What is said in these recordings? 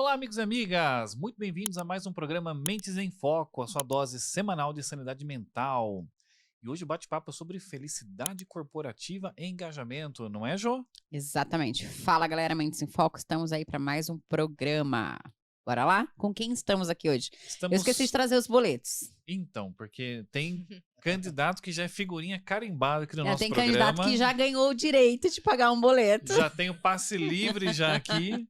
Olá, amigos e amigas! Muito bem-vindos a mais um programa Mentes em Foco, a sua dose semanal de sanidade mental. E hoje o bate-papo é sobre felicidade corporativa e engajamento, não é, Jô? Exatamente. Fala, galera, Mentes em Foco, estamos aí para mais um programa. Bora lá? Com quem estamos aqui hoje? Eu esqueci de Estamos, trazer os boletos. então, porque tem candidato que já é figurinha carimbada aqui no Já nosso tem candidato que programa, já ganhou o direito de pagar um boleto. já tem o passe livre já aqui.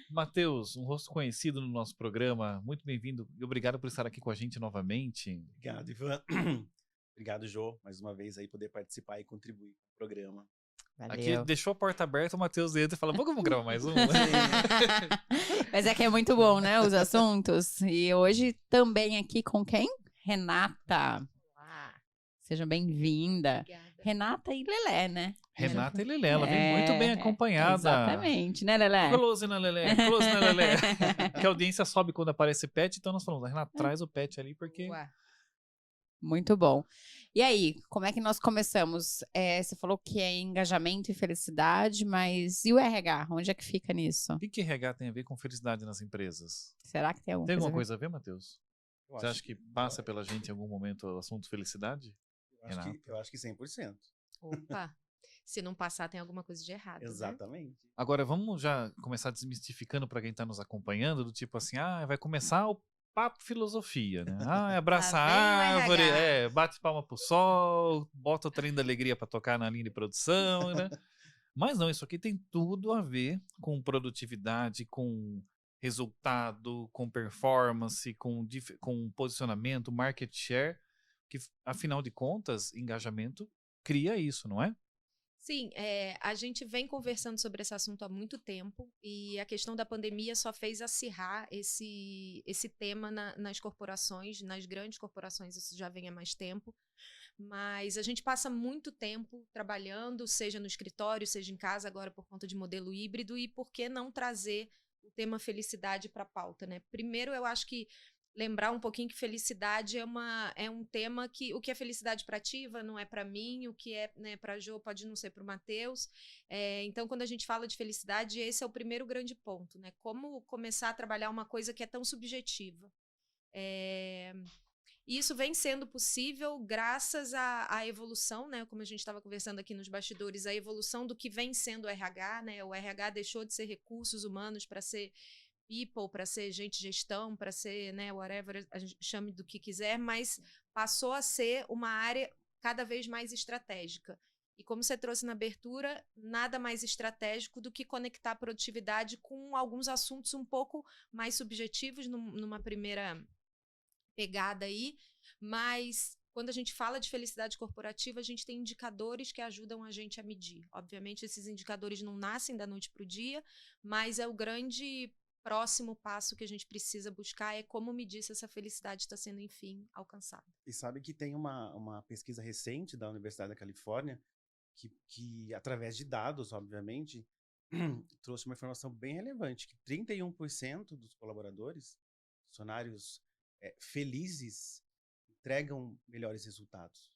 Matheus, um rosto conhecido no nosso programa, muito bem-vindo e obrigado por estar aqui com a gente novamente. Obrigado, Ivan. Obrigado, Jô, mais uma vez aí poder participar e contribuir com o programa. Aqui Valeu. deixou a porta aberta, o Matheus entra e fala, vamos gravar mais um? Mas é que é muito bom, né, os assuntos. E hoje também aqui com quem? Renata. Olá, Seja bem-vinda. obrigada. Renata e Lelé, né? Renata e Lelé, ela vem muito bem acompanhada. Exatamente, né, Lelé? Close na Lelé, close na Lelé. Que a audiência sobe quando aparece pet, então nós falamos, Renata, traz o pet ali, porque... Ué, Muito bom. E aí, como é que nós começamos? Você falou que é engajamento e felicidade, mas e o RH? Onde é que fica nisso? O que RH tem a ver com felicidade nas empresas? Será que tem alguma Tem coisa alguma a ver? coisa a ver, Matheus? Você acha que passa pela gente em algum momento o assunto felicidade? Eu acho que 100%. opa, se não passar tem alguma coisa de errado, né? Exatamente. Agora, vamos já começar desmistificando para quem está nos acompanhando, do tipo assim, vai começar o papo filosofia, né? Abraça Lá a vem o árvore, RH. bate palma pro sol, bota o trem da alegria para tocar na linha de produção, né? Mas não, isso aqui tem tudo a ver com produtividade, com resultado, com performance, com posicionamento, market share, que afinal de contas, engajamento cria isso, não é? Sim, a gente vem conversando sobre esse assunto há muito tempo e a questão da pandemia só fez acirrar esse tema nas corporações, nas grandes corporações, isso já vem há mais tempo. Mas a gente passa muito tempo trabalhando, seja no escritório, seja em casa, agora por conta de modelo híbrido, e por que não trazer o tema felicidade para a pauta, né? Primeiro, eu acho que lembrar um pouquinho que felicidade é um tema que o que é felicidade para ativa não é para mim, o que é, né, para a Jo pode não ser para o Matheus. Então, quando a gente fala de felicidade, esse é o primeiro grande ponto, né? Como começar a trabalhar uma coisa que é tão subjetiva. E isso vem sendo possível graças à evolução, né? Como a gente estava conversando aqui nos bastidores, a evolução do que vem sendo o RH, né? O RH deixou de ser recursos humanos para ser people, para ser gente de gestão, para ser, né, whatever, a gente chame do que quiser, mas passou a ser uma área cada vez mais estratégica. E como você trouxe na abertura, nada mais estratégico do que conectar a produtividade com alguns assuntos um pouco mais subjetivos numa primeira pegada aí, mas quando a gente fala de felicidade corporativa, a gente tem indicadores que ajudam a gente a medir. Obviamente, esses indicadores não nascem da noite para o dia, mas é o grande próximo passo que a gente precisa buscar é como medir se essa felicidade está sendo, enfim, alcançada. E sabe que tem uma pesquisa recente da Universidade da Califórnia que através de dados, obviamente, trouxe uma informação bem relevante, que 31% dos colaboradores, funcionários felizes, entregam melhores resultados.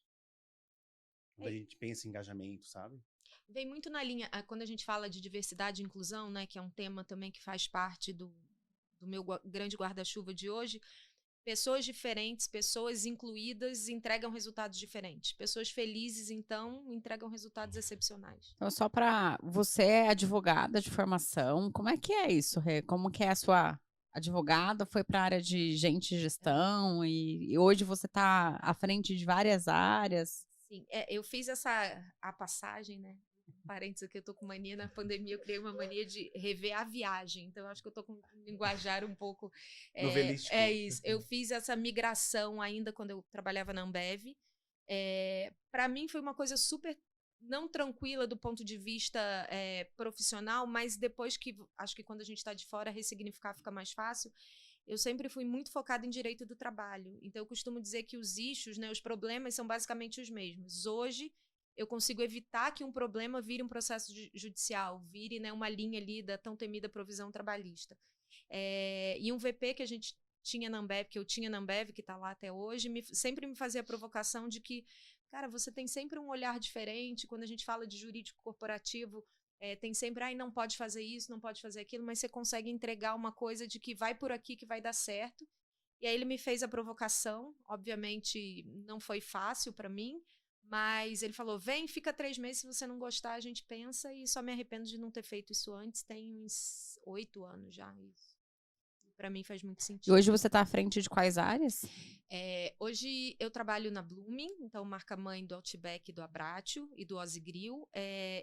Quando a gente pensa em engajamento, sabe? Vem muito na linha, quando a gente fala de diversidade e inclusão, né, que é um tema também que faz parte do meu grande guarda-chuva de hoje, pessoas diferentes, pessoas incluídas entregam resultados diferentes. Pessoas felizes, então, entregam resultados excepcionais. Então, só para você é advogada de formação, como é que é isso, Rê? Como que é a sua advogada? Foi para a área de gente e gestão e hoje você está à frente de várias áreas. Sim, eu fiz a passagem, né? Parênteses aqui, eu tô com mania na pandemia, eu criei uma mania de rever a viagem, então eu acho que eu tô com um linguajar um pouco Novelístico. é isso. Eu fiz essa migração ainda quando eu trabalhava na Ambev. Para mim foi uma coisa super não tranquila do ponto de vista profissional, mas depois que acho que quando a gente está de fora ressignificar fica mais fácil. Eu sempre fui muito focada em direito do trabalho. Então, eu costumo dizer que os issues, né, os problemas são basicamente os mesmos. Hoje, eu consigo evitar que um problema vire um processo judicial, vire, né, uma linha ali da tão temida provisão trabalhista. E um VP que a gente tinha na Ambev, que eu tinha na Ambev, que está lá até hoje, sempre me fazia a provocação de que, cara, você tem sempre um olhar diferente. Quando a gente fala de jurídico corporativo, tem sempre, ai, não pode fazer isso, não pode fazer aquilo, mas você consegue entregar uma coisa de que vai por aqui que vai dar certo. E aí ele me fez a provocação, obviamente não foi fácil para mim, mas ele falou, vem, fica 3 meses, se você não gostar a gente pensa, e só me arrependo de não ter feito isso antes, tem uns 8 anos já isso. Para mim faz muito E sentido. hoje você tá à frente de quais áreas? Hoje eu trabalho na Blooming, então marca-mãe do Outback, do Abbraccio e do Ozzy Grill.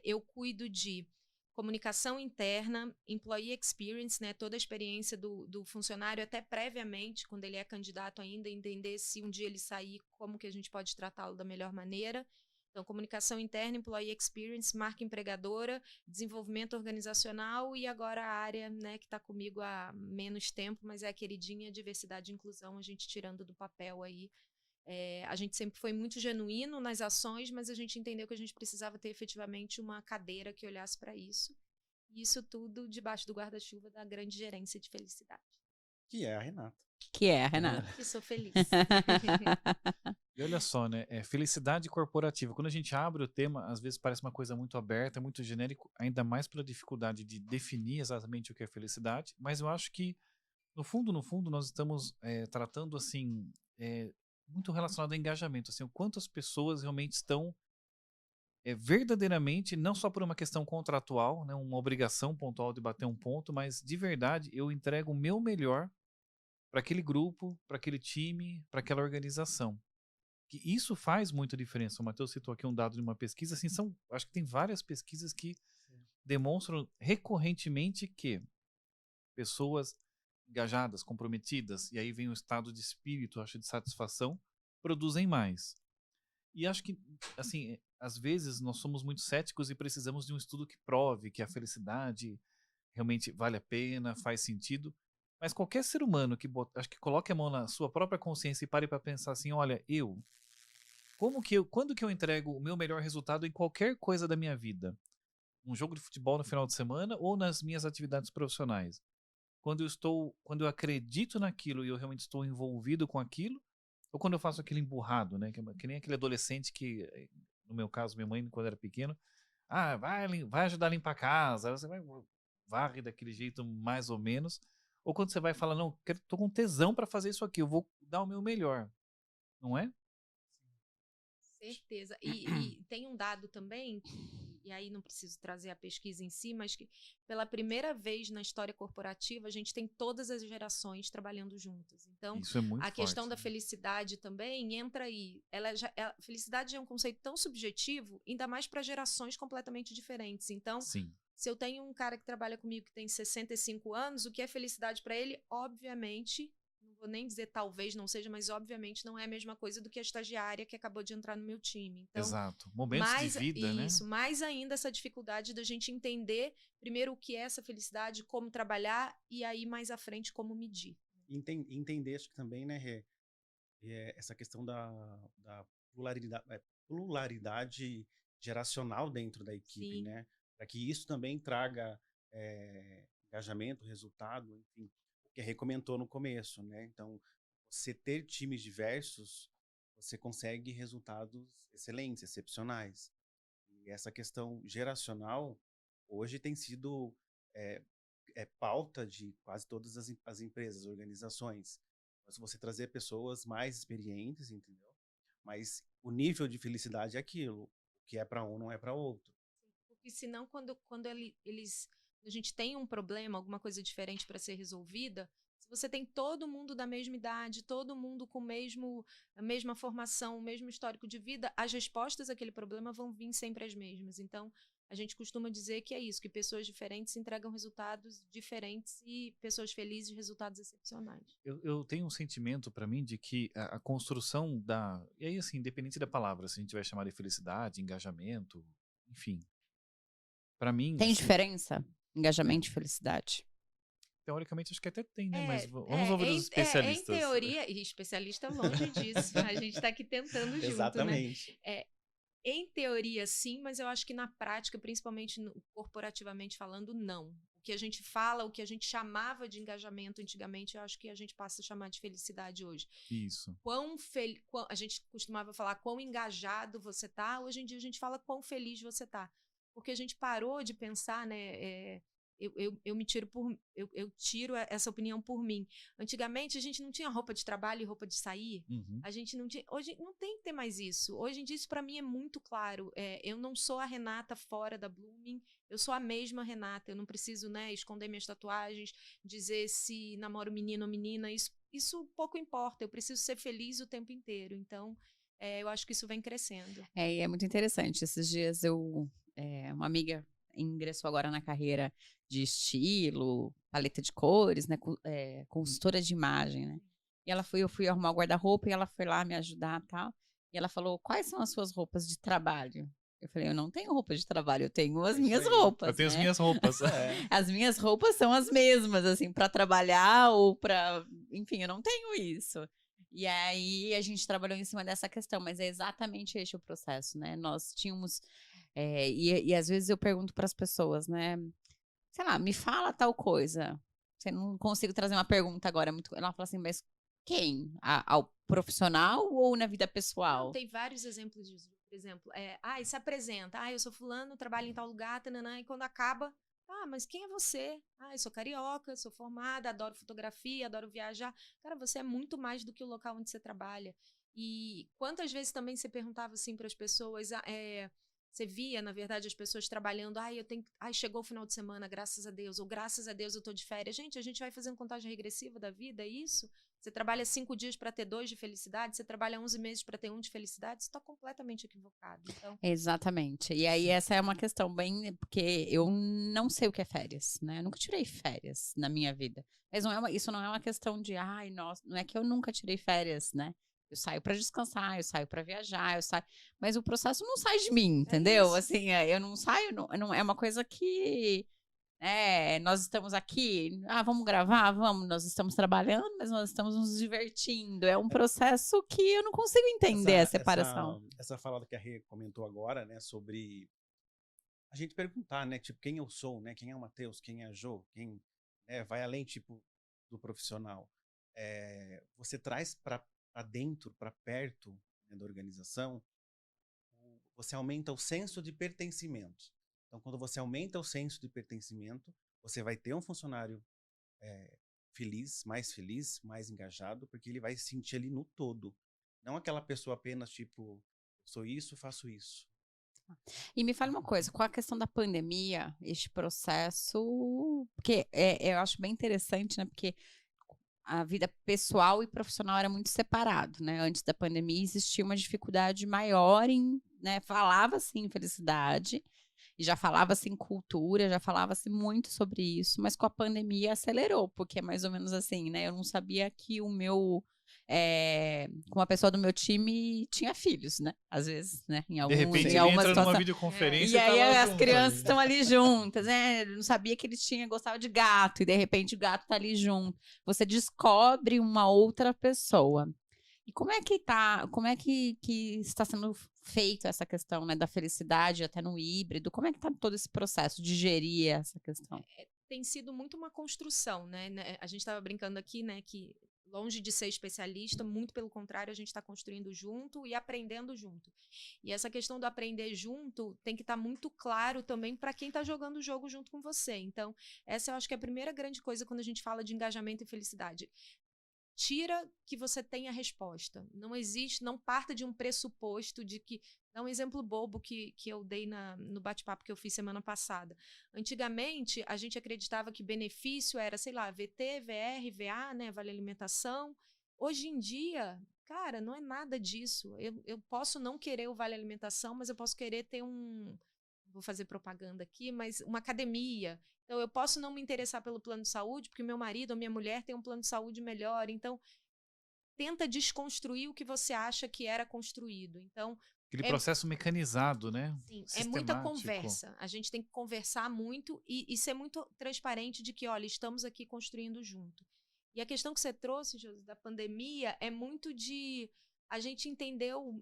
Eu cuido de comunicação interna, employee experience, né, toda a experiência do funcionário, até previamente, quando ele é candidato ainda, entender se um dia ele sair, como que a gente pode tratá-lo da melhor maneira. Então, comunicação interna, employee experience, marca empregadora, desenvolvimento organizacional e agora a área, né, que está comigo há menos tempo, mas é a queridinha diversidade e inclusão, a gente tirando do papel aí. A gente sempre foi muito genuíno nas ações, mas a gente entendeu que a gente precisava ter efetivamente uma cadeira que olhasse para isso. E isso tudo debaixo do guarda-chuva da grande gerência de felicidade. Que é a Renata. Que é, Renata. Que sou feliz. E olha só, né? Felicidade corporativa. Quando a gente abre o tema, às vezes parece uma coisa muito aberta, muito genérico, ainda mais pela dificuldade de definir exatamente o que é felicidade. Mas eu acho que, no fundo, nós estamos tratando, assim, muito relacionado ao engajamento. Assim, o quanto as pessoas realmente estão verdadeiramente, não só por uma questão contratual, né, uma obrigação pontual de bater um ponto, mas de verdade eu entrego o meu melhor para aquele grupo, para aquele time, para aquela organização. Que isso faz muita diferença. O Matheus citou aqui um dado de uma pesquisa, assim, acho que tem várias pesquisas que demonstram recorrentemente que pessoas engajadas, comprometidas, e aí vem o estado de espírito, acho, de satisfação, produzem mais. E acho que, assim, às vezes nós somos muito céticos e precisamos de um estudo que prove que a felicidade realmente vale a pena, faz sentido. Mas qualquer ser humano que acho que coloque a mão na sua própria consciência e pare para pensar assim, olha, quando que eu entrego o meu melhor resultado em qualquer coisa da minha vida? Um jogo de futebol no final de semana ou nas minhas atividades profissionais? Quando eu acredito naquilo e eu realmente estou envolvido com aquilo, ou quando eu faço aquilo emburrado, né? Que nem aquele adolescente que, no meu caso, minha mãe, quando era pequeno, vai ajudar a limpar a casa, você vai varre daquele jeito mais ou menos, ou quando você vai falar, não, tô com tesão para fazer isso aqui, eu vou dar o meu melhor, não é? Certeza. E tem um dado também, e aí não preciso trazer a pesquisa em si, mas que pela primeira vez na história corporativa a gente tem todas as gerações trabalhando juntas. Então, Isso é muito a questão forte, da né? felicidade também entra aí. Felicidade é um conceito tão subjetivo, ainda mais para gerações completamente diferentes. Então, Sim. se eu tenho um cara que trabalha comigo que tem 65 anos, o que é felicidade para ele, obviamente, não vou nem dizer talvez não seja, mas obviamente não é a mesma coisa do que a estagiária que acabou de entrar no meu time. Então, Exato. Momentos de vida, né? mais ainda essa dificuldade da gente entender primeiro o que é essa felicidade, como trabalhar e aí mais à frente como medir. Entender, acho que também, né, Rê, essa questão da pluralidade geracional dentro da equipe, Sim. né? Para que isso também traga engajamento, resultado, enfim, o que a Rê comentou no começo, né? Então, você ter times diversos, você consegue resultados excelentes, excepcionais. E essa questão geracional hoje tem sido pauta de quase todas as empresas, organizações. Mas você trazer pessoas mais experientes, entendeu? Mas o nível de felicidade é aquilo. O que é para um não é para outro. Porque senão, quando a gente tem um problema, alguma coisa diferente para ser resolvida, se você tem todo mundo da mesma idade, todo mundo com a mesma formação, o mesmo histórico de vida, as respostas àquele problema vão vir sempre as mesmas. Então, a gente costuma dizer que é isso, que pessoas diferentes entregam resultados diferentes e pessoas felizes, resultados excepcionais. Eu tenho um sentimento para mim de que a construção e aí assim, independente da palavra, se a gente vai chamar de felicidade, engajamento, enfim. Para mim, Tem assim, diferença? Engajamento e felicidade. teoricamente acho que até tem, né? Mas vamos ouvir os Em especialistas. teoria, e especialista longe disso, a gente está aqui tentando junto, né? Exatamente. Em teoria, sim, mas eu acho que na prática, principalmente corporativamente falando, não. O que a gente fala, o que a gente chamava de engajamento antigamente, eu acho que a gente passa a chamar de felicidade hoje. Isso. A gente costumava falar quão engajado você tá, hoje em dia a gente fala quão feliz você tá. porque a gente parou de pensar, né? Eu me tiro eu tiro essa opinião por mim. Antigamente a gente não tinha roupa de trabalho e roupa de sair. Uhum. A gente não tinha. Hoje não tem que ter mais isso. Hoje em dia isso para mim é muito claro. Eu não sou a Renata fora da Blooming. Eu sou a mesma Renata. Eu não preciso, né, esconder minhas tatuagens, dizer se namoro menino ou menina. Isso pouco importa. Eu preciso ser feliz o tempo inteiro. Então, eu acho que isso vem crescendo. E é muito interessante. Esses dias uma amiga ingressou agora na carreira de estilo, paleta de cores, né, consultora de imagem, né? E eu fui arrumar o guarda-roupa e ela foi lá me ajudar e tal. E ela falou, quais são as suas roupas de trabalho? Eu falei, eu não tenho roupa de trabalho, eu tenho as minhas roupas. Eu tenho né? as minhas roupas. As minhas roupas são as mesmas, assim, para trabalhar ou para, enfim, eu não tenho isso. E aí a gente trabalhou em cima dessa questão, mas é exatamente este o processo, né? Nós tínhamos e às vezes eu pergunto para as pessoas, né? Sei lá, me fala tal coisa. Você não consigo trazer uma pergunta agora. Ela fala assim, mas quem? Ao profissional ou na vida pessoal? Não, tem vários exemplos disso. Por exemplo, se apresenta. Eu sou fulano, trabalho em tal lugar, tananã, e quando acaba, mas quem é você? Eu sou carioca, sou formada, adoro fotografia, adoro viajar. Cara, você é muito mais do que o local onde você trabalha. E quantas vezes também você perguntava assim para as pessoas, você via, na verdade, as pessoas trabalhando, chegou o final de semana, graças a Deus, ou graças a Deus eu tô de férias. Gente, a gente vai fazendo contagem regressiva da vida, é isso? Você trabalha 5 dias para ter 2 de felicidade, você trabalha 11 meses para ter 1 de felicidade, você está completamente equivocado. Então... Exatamente. E aí essa é uma questão bem, porque eu não sei o que é férias, né? Eu nunca tirei férias na minha vida. Mas isso não é uma questão de, nossa, não é que eu nunca tirei férias, né? Eu saio para descansar, eu saio para viajar, mas o processo não sai de mim, entendeu? Assim, eu não saio, não é uma coisa que nós estamos aqui, vamos gravar, vamos, nós estamos trabalhando, mas nós estamos nos divertindo. É um processo que eu não consigo entender a separação. Essa fala que a Rê comentou agora, né, sobre a gente perguntar, né, tipo, quem eu sou, né, quem é o Matheus, quem é a Jo, quem vai além, tipo, do profissional. Você traz para dentro, para perto, né, da organização, você aumenta o senso de pertencimento. Então, quando você aumenta o senso de pertencimento, você vai ter um funcionário feliz, mais engajado, porque ele vai se sentir ali no todo. Não aquela pessoa apenas, tipo, sou isso, faço isso. E me fala uma coisa, com a questão da pandemia, este processo, porque eu acho bem interessante, né, porque a vida pessoal e profissional era muito separado, né, antes da pandemia existia uma dificuldade maior em, né, falava-se em felicidade, e já falava-se em cultura, já falava-se muito sobre isso, mas com a pandemia acelerou, porque é mais ou menos assim, né, eu não sabia que uma pessoa do meu time tinha filhos, né? Às vezes, né? De repente ele entra numa videoconferência e aí tá as crianças estão ali juntas, né? Eu não sabia que ele gostava de gato, e de repente o gato tá ali junto. Você descobre uma outra pessoa. E como é que está sendo feito essa questão, né, da felicidade até no híbrido? Como é que está todo esse processo de gerir essa questão? Tem sido muito uma construção, né? A gente estava brincando aqui, né, que longe de ser especialista, muito pelo contrário, a gente está construindo junto e aprendendo junto. E essa questão do aprender junto tem que estar muito claro também para quem está jogando o jogo junto com você. Então, essa eu acho que é a primeira grande coisa quando a gente fala de engajamento e felicidade. Tira que você tenha resposta. Não existe, não parta de um pressuposto de que... Dá um exemplo bobo que eu dei no bate-papo que eu fiz semana passada. Antigamente, a gente acreditava que benefício era, sei lá, VT, VR, VA, né, vale alimentação. Hoje em dia, cara, não é nada disso. Eu posso não querer o vale alimentação, mas eu posso querer ter vou fazer propaganda aqui, mas uma academia. Então, eu posso não me interessar pelo plano de saúde, porque meu marido ou minha mulher tem um plano de saúde melhor. Então, tenta desconstruir o que você acha que era construído. Então, aquele processo mecanizado, né? Sim, é muita conversa. A gente tem que conversar muito e ser muito transparente de que, olha, estamos aqui construindo junto. E a questão que você trouxe, Josi, da pandemia é muito de... A gente entendeu,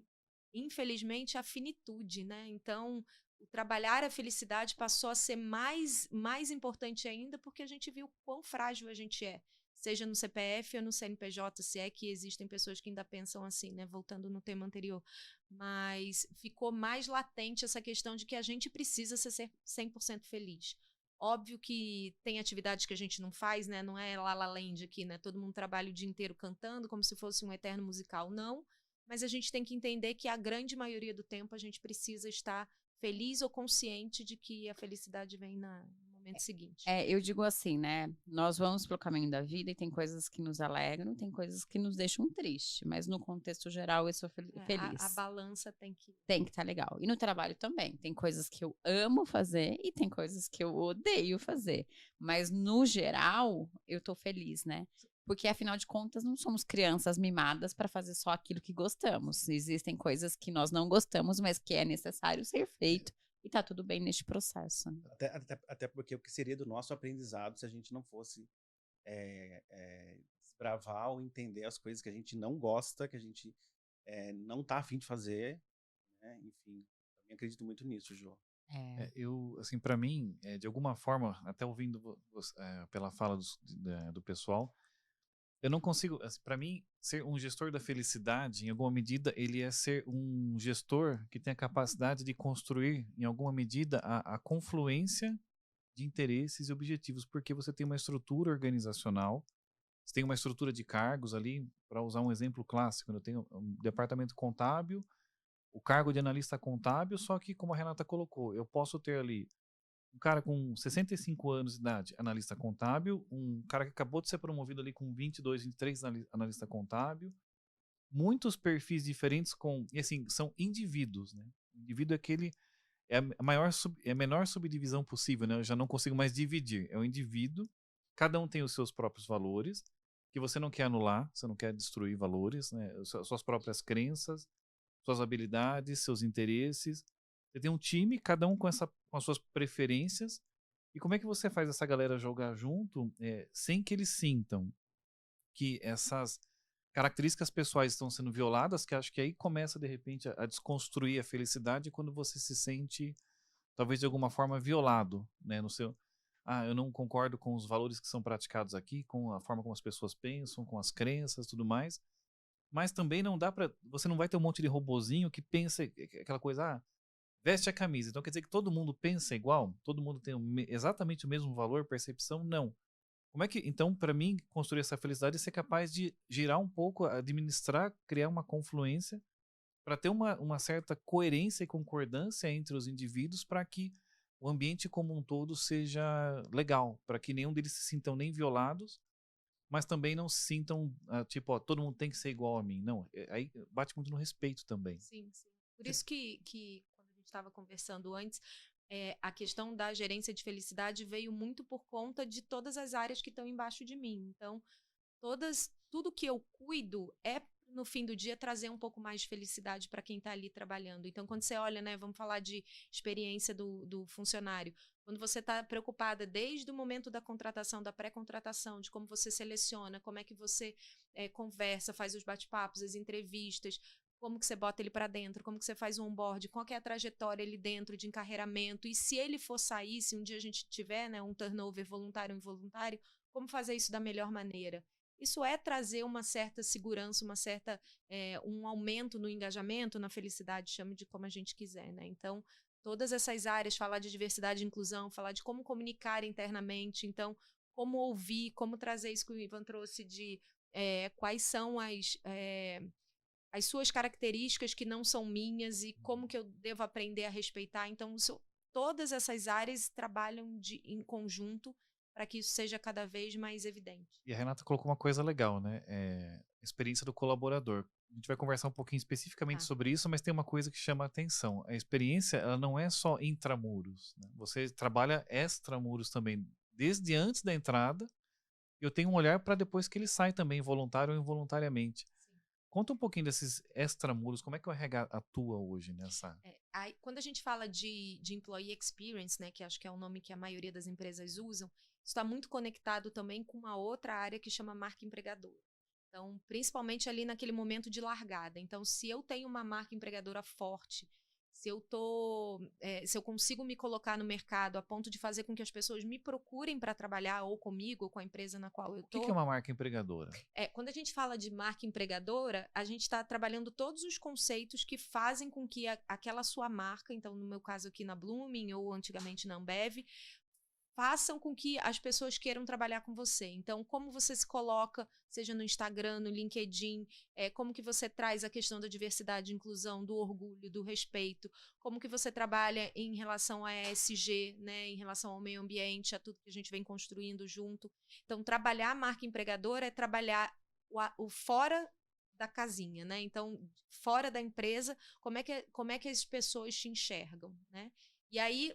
infelizmente, a finitude, né? Então, o trabalhar a felicidade passou a ser mais importante ainda porque a gente viu quão frágil a gente é. seja no CPF ou no CNPJ, se é que existem pessoas que ainda pensam assim, né? Voltando no tema anterior. Mas ficou mais latente essa questão de que a gente precisa ser 100% feliz. Óbvio que tem atividades que a gente não faz, né? Não é La La Land aqui, né? Todo mundo trabalha o dia inteiro cantando como se fosse um eterno musical, não. Mas a gente tem que entender que a grande maioria do tempo a gente precisa estar feliz ou consciente de que a felicidade vem no momento seguinte. Eu digo assim, né? Nós vamos pelo caminho da vida e tem coisas que nos alegram, tem coisas que nos deixam triste, mas no contexto geral eu sou feliz. A balança tem que estar legal. E no trabalho também, tem coisas que eu amo fazer e tem coisas que eu odeio fazer, mas no geral eu tô feliz, né? Porque afinal de contas não somos crianças mimadas para fazer só aquilo que gostamos. Existem coisas que nós não gostamos, mas que é necessário ser feito. E tá tudo bem neste processo. Até porque o que seria do nosso aprendizado se a gente não fosse desbravar ou entender as coisas que a gente não gosta, que a gente não tá a fim de fazer, né? Enfim, eu acredito muito nisso, Jô. Eu, assim, para mim, de alguma forma, até ouvindo pela fala do pessoal, eu não consigo, assim, para mim, ser um gestor da felicidade, em alguma medida, ele é ser um gestor que tem a capacidade de construir, em alguma medida, a confluência de interesses e objetivos, porque você tem uma estrutura organizacional, você tem uma estrutura de cargos ali, para usar um exemplo clássico, eu tenho um departamento contábil, o cargo de analista contábil, só que, como a Renata colocou, eu posso ter ali um cara com 65 anos de idade, analista contábil, um cara que acabou de ser promovido ali com 22, 23, analista contábil, muitos perfis diferentes e assim, são indivíduos, né? O indivíduo é aquele, é a menor subdivisão possível, né? Eu já não consigo mais dividir, é o indivíduo, cada um tem os seus próprios valores, que você não quer anular, você não quer destruir valores, né? Suas próprias crenças, suas habilidades, seus interesses. Você tem um time, cada um com as suas preferências. E como é que você faz essa galera jogar junto sem que eles sintam que essas características pessoais estão sendo violadas, que acho que aí começa, de repente, a desconstruir a felicidade quando você se sente, talvez de alguma forma, violado, né? No seu, eu não concordo com os valores que são praticados aqui, com a forma como as pessoas pensam, com as crenças e tudo mais. Mas também não dá pra. Você não vai ter um monte de robozinho que pensa aquela coisa, veste a camisa. Então quer dizer que todo mundo pensa igual? Todo mundo tem exatamente o mesmo valor, percepção? Não. Como é que. Então, para mim, construir essa felicidade é ser capaz de girar um pouco, administrar, criar uma confluência, para ter uma certa coerência e concordância entre os indivíduos, para que o ambiente como um todo seja legal, para que nenhum deles se sintam nem violados, mas também não se sintam, tipo, todo mundo tem que ser igual a mim. Não, aí bate muito no respeito também. Sim, sim. Por isso que quando a gente estava conversando antes, a questão da gerência de felicidade veio muito por conta de todas as áreas que estão embaixo de mim. Então, tudo que eu cuido no fim do dia, trazer um pouco mais de felicidade para quem está ali trabalhando. Então, quando você olha, né, vamos falar de experiência do funcionário, quando você está preocupada desde o momento da contratação, da pré-contratação, de como você seleciona, como é que você conversa, faz os bate-papos, as entrevistas, como que você bota ele para dentro, como que você faz o onboard, qual que é a trajetória ali dentro de encarreiramento, e se ele for sair, se um dia a gente tiver, né, um turnover voluntário ou involuntário, como fazer isso da melhor maneira. Isso é trazer uma certa segurança, um aumento no engajamento, na felicidade, chame de como a gente quiser, né? Então, todas essas áreas, falar de diversidade e inclusão, falar de como comunicar internamente, então, como ouvir, como trazer isso que o Ivan trouxe de quais são as suas características que não são minhas e como que eu devo aprender a respeitar. Então, todas essas áreas trabalham em conjunto para que isso seja cada vez mais evidente. E a Renata colocou uma coisa legal, né? A experiência do colaborador. A gente vai conversar um pouquinho especificamente sobre isso, mas tem uma coisa que chama a atenção. A experiência, ela não é só intramuros, né? Você trabalha extramuros também, desde antes da entrada. Eu tenho um olhar para depois que ele sai também, voluntário ou involuntariamente. Sim. Conta um pouquinho desses extramuros, como é que o RH atua hoje nessa... Quando a gente fala de employee experience, né, que acho que é o nome que a maioria das empresas usam, está muito conectado também com uma outra área que chama marca empregadora. Então, principalmente ali naquele momento de largada. Então, se eu tenho uma marca empregadora forte, se eu consigo me colocar no mercado a ponto de fazer com que as pessoas me procurem para trabalhar ou comigo ou com a empresa na qual eu O que tô. que é uma marca empregadora? Quando a gente fala de marca empregadora, a gente está trabalhando todos os conceitos que fazem com que aquela sua marca, então no meu caso aqui na Bloomin ou antigamente na Ambev, façam com que as pessoas queiram trabalhar com você. Então, como você se coloca, seja no Instagram, no LinkedIn, como que você traz a questão da diversidade e inclusão, do orgulho, do respeito, como que você trabalha em relação a ESG, né, em relação ao meio ambiente, a tudo que a gente vem construindo junto. Então, trabalhar a marca empregadora é trabalhar o fora da casinha, né? Então, fora da empresa, como é que as pessoas te enxergam, né? E aí,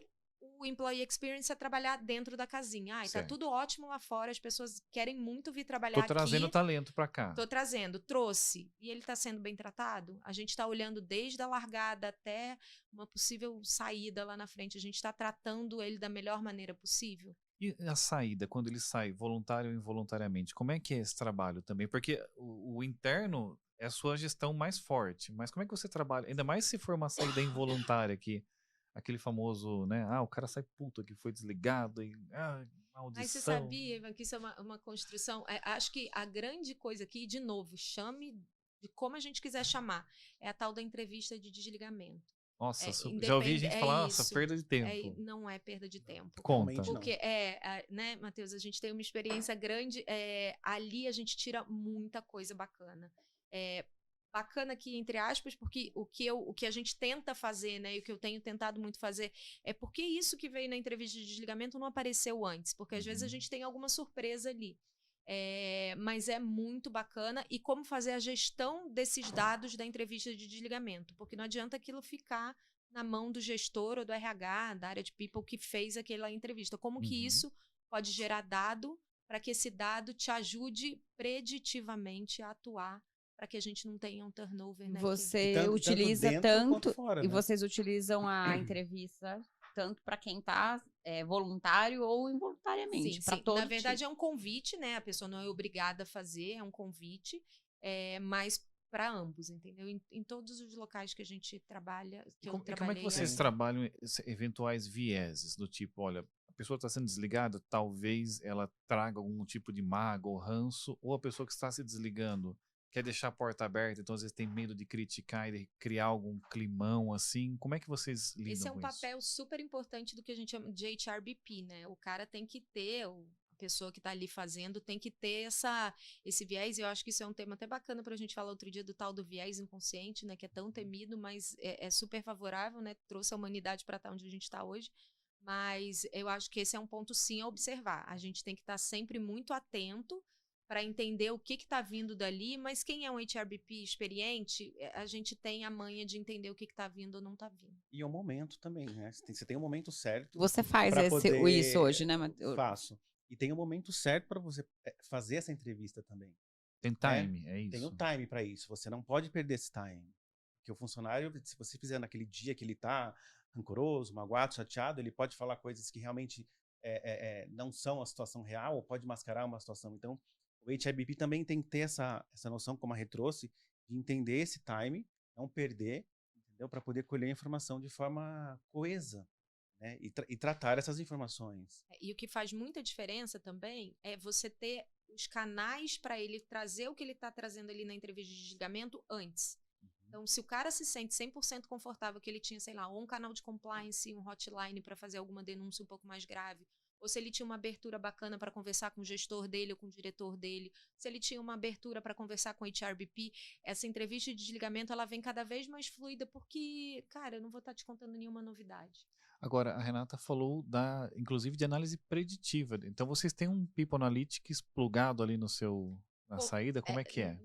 o employee experience é trabalhar dentro da casinha. Tá Certo. tudo ótimo lá fora, as pessoas querem muito vir Tô trabalhar trazendo aqui. talento para cá. Tô trazendo, trouxe. E ele está sendo bem tratado? A gente está olhando desde a largada até uma possível saída lá na frente. A gente está tratando ele da melhor maneira possível. E a saída, quando ele sai voluntário ou involuntariamente, como é que é esse trabalho também? Porque o interno é a sua gestão mais forte, mas como é que você trabalha? Ainda mais se for uma saída involuntária, que aquele famoso, né? O cara sai puto que foi desligado e Mas você maldição. sabia, Ivan, que isso é uma construção? Acho que a grande coisa aqui, de novo, chame de como a gente quiser chamar, é a tal da entrevista de desligamento. Nossa, já ouvi gente falar, nossa, isso. perda de tempo. Não é perda de tempo. Conta. Realmente não. Porque, né, Matheus, a gente tem uma experiência grande, ali a gente tira muita coisa bacana. Bacana aqui, entre aspas, porque o que a gente tenta fazer, né, e o que eu tenho tentado muito fazer, é porque isso que veio na entrevista de desligamento não apareceu antes, porque às vezes a gente tem alguma surpresa ali. Mas é muito bacana, e como fazer a gestão desses dados da entrevista de desligamento, porque não adianta aquilo ficar na mão do gestor ou do RH, da área de people que fez aquela entrevista. Como que isso pode gerar dado para que esse dado te ajude preditivamente a atuar para que a gente não tenha um turnover, né? Você utiliza tanto fora, e né? vocês utilizam a entrevista tanto para quem está voluntário ou involuntariamente, para todo Na verdade, é um convite, né? A pessoa não é obrigada a fazer, é um convite, mas para ambos, entendeu? Em todos os locais que a gente trabalha, que eu trabalhei. Como é que vocês trabalham eventuais vieses do tipo, olha, a pessoa está sendo desligada, talvez ela traga algum tipo de mágoa ou ranço, ou a pessoa que está se desligando quer deixar a porta aberta, então às vezes tem medo de criticar e de criar algum climão assim. Como é que vocês lidam com isso? Esse é um papel super importante do que a gente chama de HRBP, né? O cara tem que ter, a pessoa que está ali fazendo tem que ter esse viés. Eu acho que isso é um tema até bacana para a gente falar outro dia do tal do viés inconsciente, né? Que é tão temido, mas é super favorável, né? Trouxe a humanidade para estar onde a gente está hoje. Mas eu acho que esse é um ponto sim a observar. A gente tem que estar sempre muito atento para entender o que está vindo dali, mas quem é um HRBP experiente, a gente tem a manha de entender o que está vindo ou não está vindo. E é o momento também, né? Você tem um momento certo. Você faz isso hoje, né, Matheus? Faço. E tem um momento certo para você fazer essa entrevista também. Tem time, é isso? Tem um time para isso. Você não pode perder esse time. Porque o funcionário, se você fizer naquele dia que ele está rancoroso, magoado, chateado, ele pode falar coisas que realmente não são a situação real, ou pode mascarar uma situação. Então, o HRBP também tem que ter essa noção, como a Rê trouxe, de entender esse time, não perder, entendeu? Para poder colher a informação de forma coesa, né? E tratar essas informações. E o que faz muita diferença também é você ter os canais para ele trazer o que ele está trazendo ali na entrevista de desligamento antes. Então, se o cara se sente 100% confortável que ele tinha, sei lá, ou um canal de compliance, um hotline para fazer alguma denúncia um pouco mais grave, ou se ele tinha uma abertura bacana para conversar com o gestor dele ou com o diretor dele, se ele tinha uma abertura para conversar com o HRBP, essa entrevista de desligamento ela vem cada vez mais fluida porque, cara, eu não vou estar te contando nenhuma novidade. Agora, a Renata falou inclusive de análise preditiva. Então, vocês têm um People Analytics plugado ali na saída? Como é que é?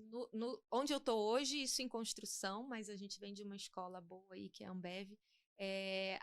Onde eu estou hoje, isso em construção, mas a gente vem de uma escola boa aí, que é a Ambev.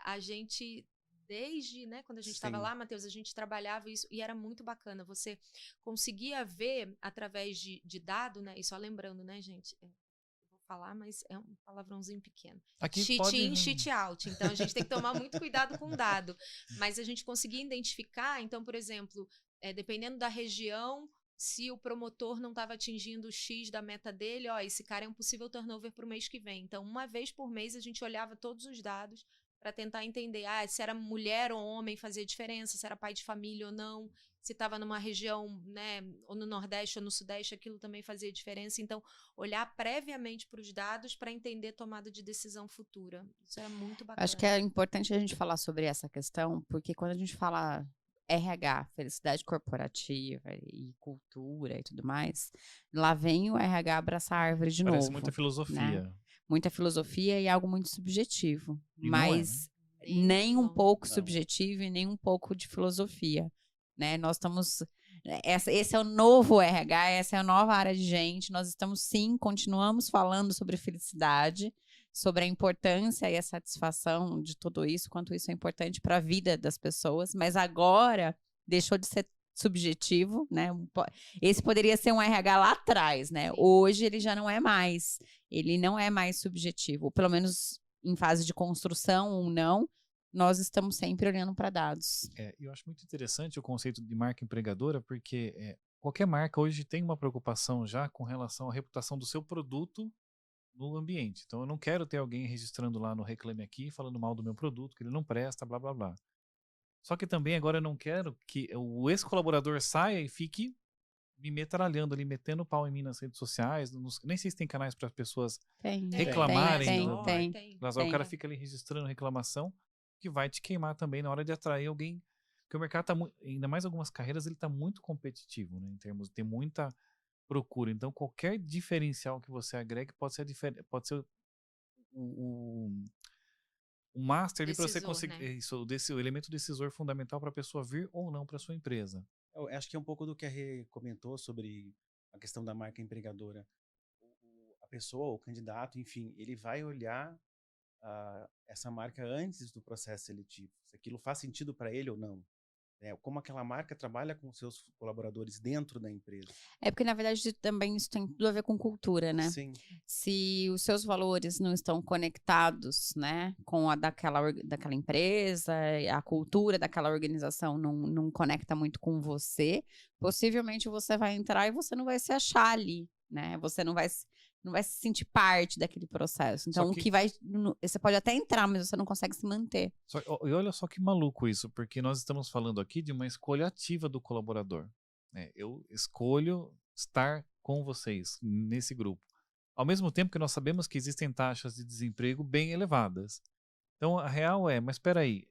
A gente... Desde, né, quando a gente estava lá, Matheus, a gente trabalhava isso e era muito bacana. Você conseguia ver através de dado, né? E só lembrando, né, gente? Eu vou falar, mas é um palavrãozinho pequeno. Aqui cheat in, cheat out. Então, a gente tem que tomar muito cuidado com o dado. Mas a gente conseguia identificar, então, por exemplo, dependendo da região, se o promotor não estava atingindo o X da meta dele, ó, esse cara é um possível turnover para o mês que vem. Então, uma vez por mês, a gente olhava todos os dados para tentar entender se era mulher ou homem fazia diferença, se era pai de família ou não, se estava numa região, né, ou no Nordeste ou no Sudeste, aquilo também fazia diferença. Então, olhar previamente para os dados para entender tomada de decisão futura. Isso é muito bacana. Acho que é importante a gente falar sobre essa questão, porque quando a gente fala RH, felicidade corporativa e cultura e tudo mais, lá vem o RH abraçar a árvore de Parece novo. muita filosofia. Muita filosofia e algo muito subjetivo. E não é, Mas né? nem um pouco Não. subjetivo e nem um pouco de filosofia. Né? Nós estamos. Esse é o novo RH, essa é a nova área de gente. Nós estamos, sim, continuamos falando sobre felicidade, sobre a importância e a satisfação de tudo isso, quanto isso é importante para a vida das pessoas, mas agora deixou de ser subjetivo, né? Esse poderia ser um RH lá atrás, né? Sim. Hoje ele já não é mais, ele não é mais subjetivo, pelo menos em fase de construção ou não, nós estamos sempre olhando para dados. Eu acho muito interessante o conceito de marca empregadora, porque qualquer marca hoje tem uma preocupação já com relação à reputação do seu produto no ambiente. Então, eu não quero ter alguém registrando lá no Reclame Aqui, falando mal do meu produto, que ele não presta, blá, blá, blá. Só que também agora eu não quero que o ex-colaborador saia e fique me metralhando ali, metendo pau em mim nas redes sociais. Nem sei se tem canais para as pessoas reclamarem. Tem. O cara fica ali registrando reclamação, que vai te queimar também na hora de atrair alguém. Porque o mercado tá ainda mais algumas carreiras, ele tá muito competitivo, né? Em termos de ter muita procura. Então, qualquer diferencial que você agregue pode ser o master ali para você conseguir. Né? Isso, o elemento decisor fundamental para a pessoa vir ou não para sua empresa. Eu acho que é um pouco do que a Rê comentou sobre a questão da marca empregadora. A pessoa, o candidato, enfim, ele vai olhar essa marca antes do processo seletivo. Se aquilo faz sentido para ele ou não. Como aquela marca trabalha com seus colaboradores dentro da empresa. É porque, na verdade, também isso tem tudo a ver com cultura, né? Sim. Se os seus valores não estão conectados, né, com a daquela empresa, a cultura daquela organização não conecta muito com você, possivelmente você vai entrar e você não vai se achar ali, né? Você não vai se sentir parte daquele processo. Então, você pode até entrar, mas você não consegue se manter. E olha só que maluco isso, porque nós estamos falando aqui de uma escolha ativa do colaborador. Eu escolho estar com vocês nesse grupo. Ao mesmo tempo que nós sabemos que existem taxas de desemprego bem elevadas. Então, a real mas espera aí,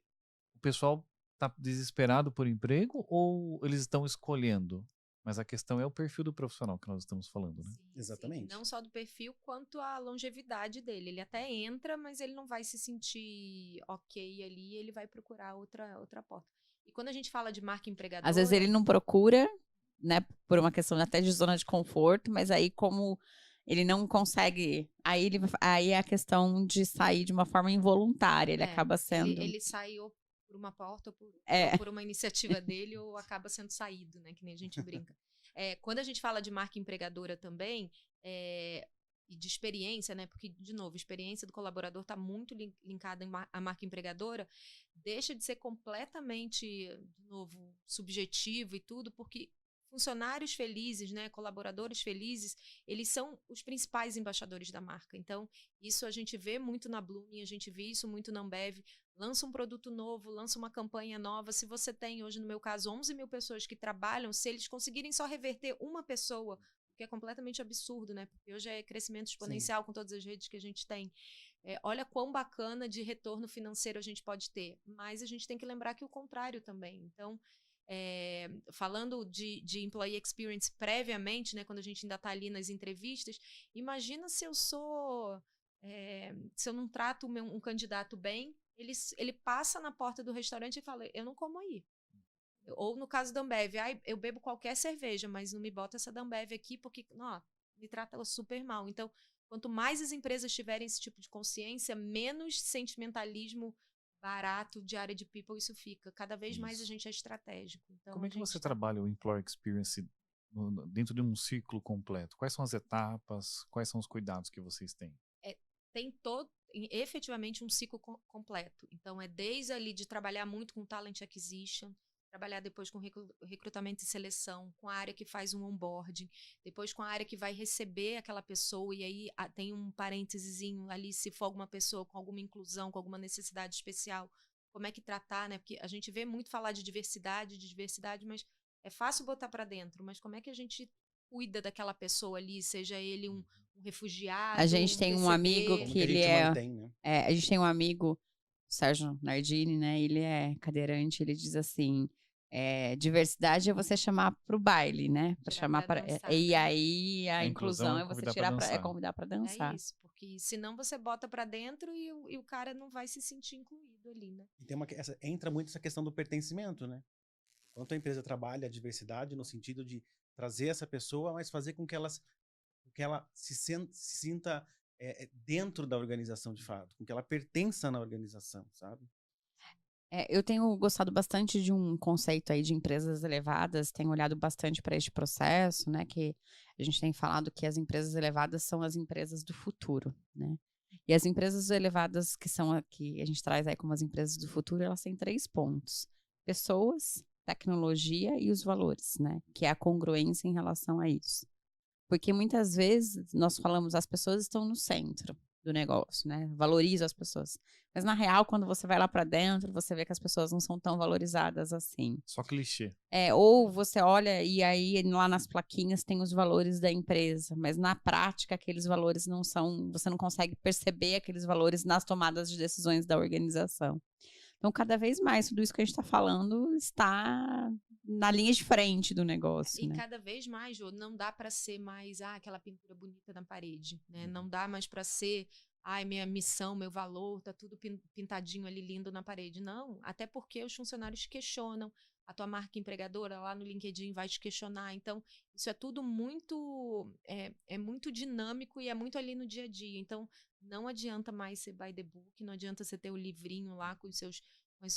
o pessoal está desesperado por emprego ou eles estão escolhendo? Mas a questão é o perfil do profissional que nós estamos falando, né? Sim, exatamente. Não só do perfil, quanto a longevidade dele. Ele até entra, mas ele não vai se sentir ok ali, ele vai procurar outra porta. E quando a gente fala de marca empregadora... Às vezes ele não procura, né, por uma questão até de zona de conforto, mas aí como ele não consegue... Aí é a questão de sair de uma forma involuntária, ele acaba sendo... Ele saiu por uma porta, ou por uma iniciativa dele, ou acaba sendo saído, né? Que nem a gente brinca. Quando a gente fala de marca empregadora também, e de experiência, né? Porque, de novo, a experiência do colaborador está muito linkada à marca empregadora, deixa de ser completamente, de novo, subjetivo e tudo, porque funcionários felizes, né, colaboradores felizes, eles são os principais embaixadores da marca. Então, isso a gente vê muito na Blooming, a gente vê isso muito na Ambev. Lança um produto novo, lança uma campanha nova. Se você tem, hoje no meu caso, 11 mil pessoas que trabalham, se eles conseguirem só reverter uma pessoa, que é completamente absurdo, né? Porque hoje é crescimento exponencial. Sim. Com todas as redes que a gente tem. Olha quão bacana de retorno financeiro a gente pode ter. Mas a gente tem que lembrar que o contrário também. Então, falando de employee experience previamente, né, quando a gente ainda está ali nas entrevistas, imagina se eu se eu não trato um candidato bem, ele passa na porta do restaurante e fala, eu não como aí. Ou no caso da Ambev, eu bebo qualquer cerveja, mas não me bota essa da Ambev aqui porque me trata super mal. Então, quanto mais as empresas tiverem esse tipo de consciência, menos sentimentalismo barato de área de people isso fica. Cada vez mais a gente é estratégico. Então, como é que você trabalha o Employee Experience dentro de um ciclo completo? Quais são as etapas? Quais são os cuidados que vocês têm? Tem efetivamente um ciclo completo. Então, desde ali de trabalhar muito com talent acquisition, trabalhar depois com recrutamento e seleção, com a área que faz um onboarding, depois com a área que vai receber aquela pessoa, e aí tem um parêntesezinho ali, se for alguma pessoa com alguma inclusão, com alguma necessidade especial, como é que tratar, né? Porque a gente vê muito falar de diversidade, mas é fácil botar para dentro, mas como é que a gente cuida daquela pessoa ali, seja ele um refugiado, A gente tem um amigo Como que que a ele gente é, mantém, né? a gente tem um amigo, o Sérgio Nardini, né? Ele é cadeirante, ele diz assim, diversidade é você chamar pro baile, né? Para Tirar chamar pra para dançar, e né? aí a A inclusão inclusão é é você convidar pra tirar dançar. convidar para É dançar. isso, porque senão você bota pra dentro e o cara não vai se sentir incluído ali, né? E tem entra muito essa questão do pertencimento, né? Quanto a empresa trabalha a diversidade no sentido de trazer essa pessoa, mas fazer com que ela se sinta dentro da organização de fato, com que ela pertença na organização, sabe? Eu tenho gostado bastante de um conceito aí de empresas elevadas, tenho olhado bastante para este processo, né? Que a gente tem falado que as empresas elevadas são as empresas do futuro, né? E as empresas elevadas que são aqui, a gente traz aí como as empresas do futuro, elas têm 3 pontos: pessoas, tecnologia e os valores, né? Que é a congruência em relação a isso. Porque muitas vezes nós falamos as pessoas estão no centro do negócio, né? Valorizo as pessoas. Mas na real, quando você vai lá para dentro, você vê que as pessoas não são tão valorizadas assim. Só clichê. Ou você olha e aí lá nas plaquinhas tem os valores da empresa, mas na prática aqueles valores não são, você não consegue perceber aqueles valores nas tomadas de decisões da organização. Então, cada vez mais, tudo isso que a gente está falando está na linha de frente do negócio, E né? cada vez mais, Jô, não dá para ser mais aquela pintura bonita na parede, né? Não dá mais para ser, minha missão, meu valor, tá tudo pintadinho ali lindo na parede. Não, até porque os funcionários questionam, a tua marca empregadora lá no LinkedIn vai te questionar. Então, isso é tudo muito é muito dinâmico e é muito ali no dia a dia. Então, não adianta mais ser by the book, não adianta você ter o livrinho lá com as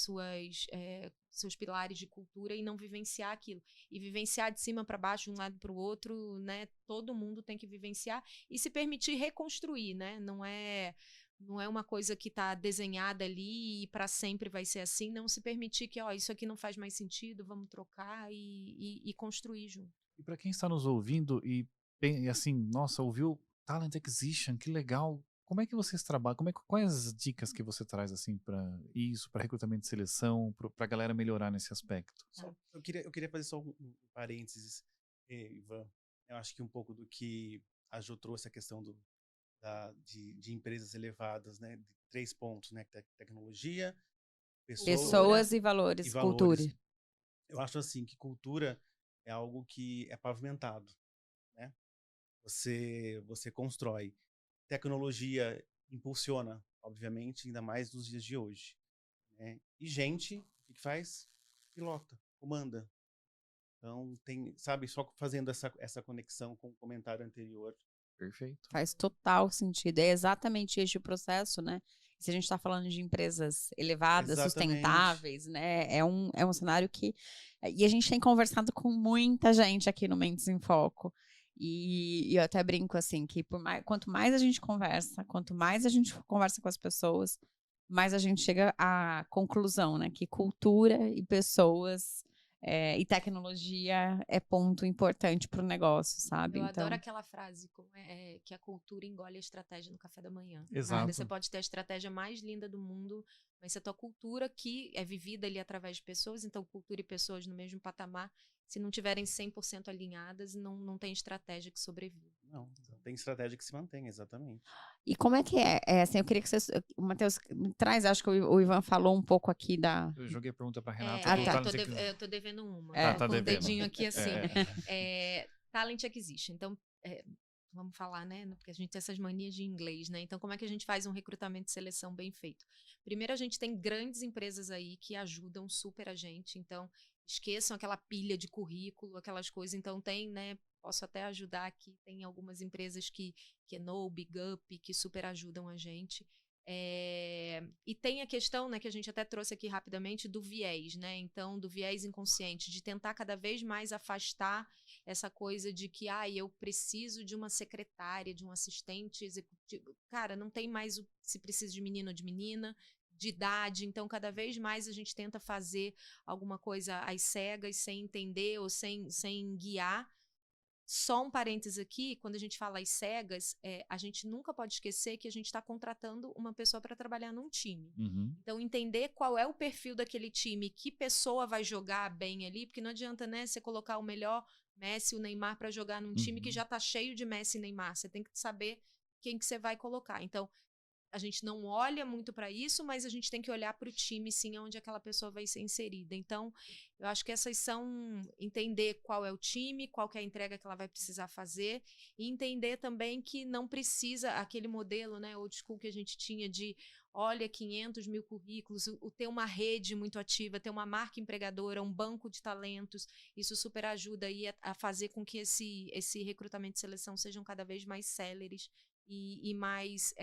seus pilares de cultura e não vivenciar aquilo. E vivenciar de cima para baixo, de um lado para o outro, né? Todo mundo tem que vivenciar e se permitir reconstruir, né? Não é uma coisa que está desenhada ali e para sempre vai ser assim. Não se permitir que, isso aqui não faz mais sentido, vamos trocar e construir junto. E para quem está nos ouvindo e assim, nossa, ouviu Talent Acquisition, que legal. Como é que vocês trabalham? Quais as dicas que você traz assim para isso, para recrutamento e seleção, para a galera melhorar nesse aspecto? Eu queria fazer só um parênteses, Ivan. Eu acho que um pouco do que a Jo trouxe a questão de empresas elevadas, né? De 3 pontos, né? Tecnologia, Pessoas e valores, cultura. Eu acho assim que cultura é algo que é pavimentado, né? Você constrói. Tecnologia impulsiona, obviamente, ainda mais nos dias de hoje, né? E gente, o que faz? Pilota, comanda. Então, sabe, só fazendo essa conexão com o comentário anterior. Perfeito. Faz total sentido. É exatamente este o processo, né? Se a gente está falando de empresas elevadas, Exatamente. sustentáveis, né? É um cenário que... E a gente tem conversado com muita gente aqui no Mentes em Foco. E eu até brinco assim, que quanto mais a gente conversa, quanto mais a gente conversa com as pessoas, mais a gente chega à conclusão, né? Que cultura e pessoas... e tecnologia é ponto importante para o negócio, sabe? Eu então, adoro aquela frase que a cultura engole a estratégia no café da manhã. Exato. Você pode ter a estratégia mais linda do mundo, mas se a tua cultura, que é vivida ali através de pessoas, então cultura e pessoas no mesmo patamar, se não tiverem 100% alinhadas, não tem estratégia que sobreviva. Não tem estratégia que se mantém, exatamente. E como é que é? Assim, eu queria que vocês... O Matheus, me traz, acho que o Ivan falou um pouco aqui da... Eu joguei a pergunta para Renata. tá. Eu tô devendo uma. Tá com o devendo. dedinho aqui assim. Talent Acquisition. Então, vamos falar, né? Porque a gente tem essas manias de inglês, né? Então, como é que a gente faz um recrutamento e seleção bem feito? Primeiro, a gente tem grandes empresas aí que ajudam super a gente. Então, esqueçam aquela pilha de currículo, aquelas coisas. Então, tem, né? Posso até ajudar aqui. Tem algumas empresas que no Big Up, que super ajudam a gente. E tem a questão, né, que a gente até trouxe aqui rapidamente do viés, né? Então, do viés inconsciente, de tentar cada vez mais afastar essa coisa de que eu preciso de uma secretária, de um assistente executivo. Cara, não tem mais se precisa de menino ou de menina, de idade. Então, cada vez mais a gente tenta fazer alguma coisa às cegas, sem entender ou sem guiar. Só um parênteses aqui, quando a gente fala às cegas, a gente nunca pode esquecer que a gente está contratando uma pessoa para trabalhar num time. Uhum. Então, entender qual é o perfil daquele time, que pessoa vai jogar bem ali, porque não adianta, né, você colocar o melhor Messi e o Neymar para jogar num time que já está cheio de Messi e Neymar. Você tem que saber quem que você vai colocar. Então, a gente não olha muito para isso, mas a gente tem que olhar para o time, sim, onde aquela pessoa vai ser inserida. Então, eu acho que essas são entender qual é o time, qual que é a entrega que ela vai precisar fazer, e entender também que não precisa aquele modelo, né, old school que a gente tinha de, olha, 500 mil currículos, ter uma rede muito ativa, ter uma marca empregadora, um banco de talentos, isso super ajuda aí a fazer com que esse recrutamento e seleção sejam cada vez mais céleres e mais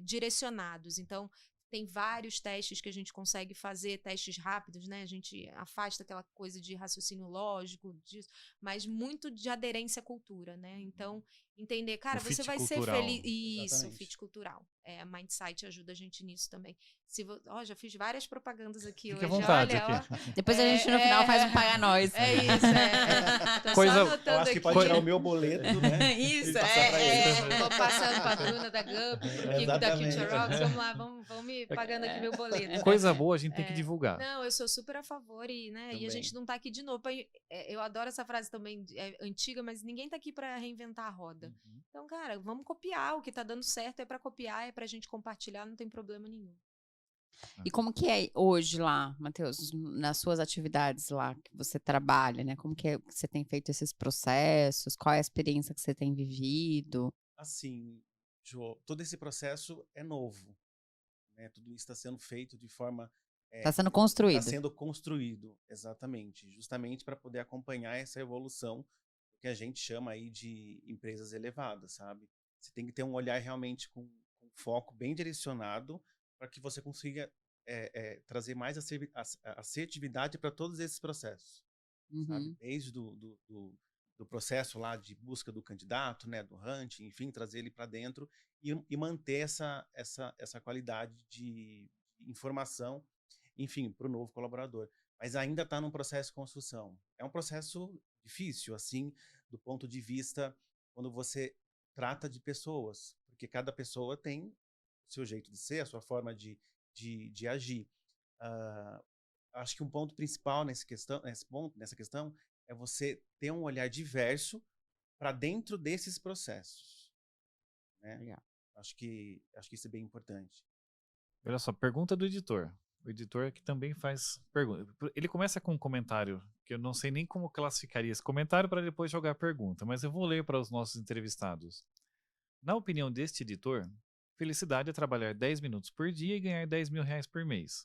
direcionados. Então, tem vários testes que a gente consegue fazer, testes rápidos, né? A gente afasta aquela coisa de raciocínio lógico, mas muito de aderência à cultura, né? Então, entender, cara, você vai ser feliz. Isso, Exatamente. fit cultural. A Mindsight ajuda a gente nisso também. Já fiz várias propagandas aqui Fique hoje. à vontade Olha, aqui. Depois a gente no final faz um paga nós. É isso, Tô Coisa- só Eu anotando acho que aqui. pode tirar o meu boleto, né? Isso, E passar pra ele. Vou passando pra Bruna da Gup, Kiko da Exatamente. Future Rocks. Vamos lá, vamos me pagando aqui meu boleto. Coisa boa a gente tem que divulgar. Não, eu sou super a favor e a Também. gente não tá aqui de novo. Eu adoro essa frase também, antiga, mas ninguém tá aqui pra reinventar a roda. Então, cara, vamos copiar. O que tá dando certo é pra copiar, é pra gente compartilhar, não tem problema nenhum. E como que é hoje lá, Matheus, nas suas atividades lá que você trabalha, né? Como que você tem feito esses processos? Qual é a experiência que você tem vivido? Assim, Jo, todo esse processo é novo, né? Tudo isso está sendo feito de forma... Está sendo construído. Está sendo construído, exatamente. Justamente para poder acompanhar essa evolução que a gente chama aí de empresas elevadas, sabe? Você tem que ter um olhar realmente com foco bem direcionado para que você consiga trazer mais assertividade para todos esses processos, sabe? Desde do processo lá de busca do candidato, né, do hunting, enfim, trazer ele para dentro e manter essa qualidade de informação, enfim, para o novo colaborador. Mas ainda está num processo de construção. É um processo difícil, assim, do ponto de vista quando você trata de pessoas, porque cada pessoa tem o seu jeito de ser, a sua forma de agir. Acho que um ponto principal nessa questão é você ter um olhar diverso para dentro desses processos, né? Legal. Acho que isso é bem importante. Olha só, pergunta do editor. O editor que também faz pergunta. Ele começa com um comentário que eu não sei nem como classificaria esse comentário para depois jogar a pergunta, mas eu vou ler para os nossos entrevistados. Na opinião deste editor, felicidade é trabalhar 10 minutos por dia e ganhar 10 mil reais por mês.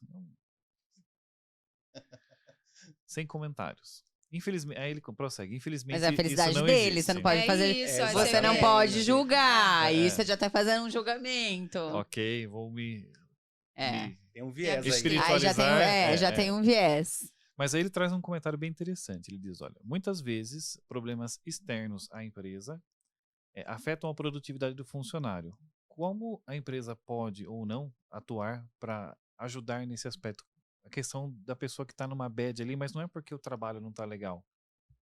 Sem comentários. Infelizmente, aí ele prossegue. Infelizmente, Mas é a felicidade isso não dele, existe. você não pode fazer. Isso, Você não exatamente. pode julgar. Aí É. você já tá fazendo um julgamento. Ok, vou me Tem um viés aí. espiritualizar. Aí já tem um viés. Mas aí ele traz um comentário bem interessante. Ele diz, olha, muitas vezes problemas externos à empresa afetam a produtividade do funcionário. Como a empresa pode ou não atuar para ajudar nesse aspecto? A questão da pessoa que está numa bad ali, mas não é porque o trabalho não está legal.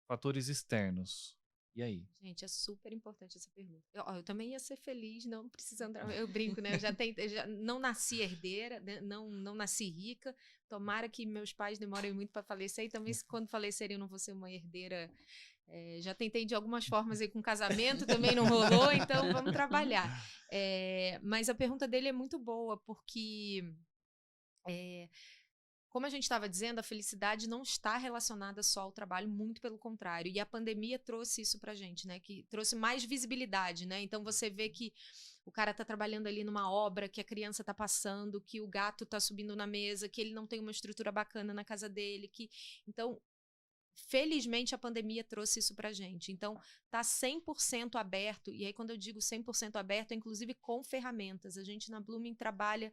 Fatores externos. E aí? Gente, é super importante essa pergunta. Eu também ia ser feliz não precisando trabalhar. Eu brinco, né? Eu já não nasci herdeira, né? não nasci rica. Tomara que meus pais demorem muito para falecer. E também, quando falecerem, eu não vou ser uma herdeira. Já tentei de algumas formas aí com casamento, também não rolou. Então, vamos trabalhar. Mas a pergunta dele é muito boa, porque... como a gente estava dizendo, a felicidade não está relacionada só ao trabalho, muito pelo contrário. E a pandemia trouxe isso pra gente, né? Que trouxe mais visibilidade, né? Então você vê que o cara tá trabalhando ali numa obra, que a criança tá passando, que o gato tá subindo na mesa, que ele não tem uma estrutura bacana na casa dele, então felizmente a pandemia trouxe isso pra gente. Então, tá 100% aberto, e aí quando eu digo 100% aberto, é inclusive com ferramentas. A gente na Blooming trabalha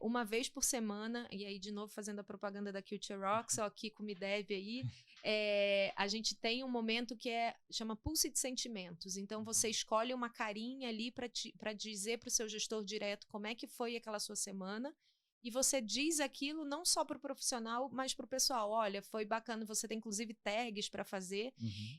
uma vez por semana, e aí de novo fazendo a propaganda da Culture Rocks, ó, Kiko me deve aí, a gente tem um momento que chama Pulse de Sentimentos. Então, você escolhe uma carinha ali para dizer pro seu gestor direto como é que foi aquela sua semana, e você diz aquilo não só para o profissional, mas para o pessoal. Olha, foi bacana, você tem inclusive tags para fazer.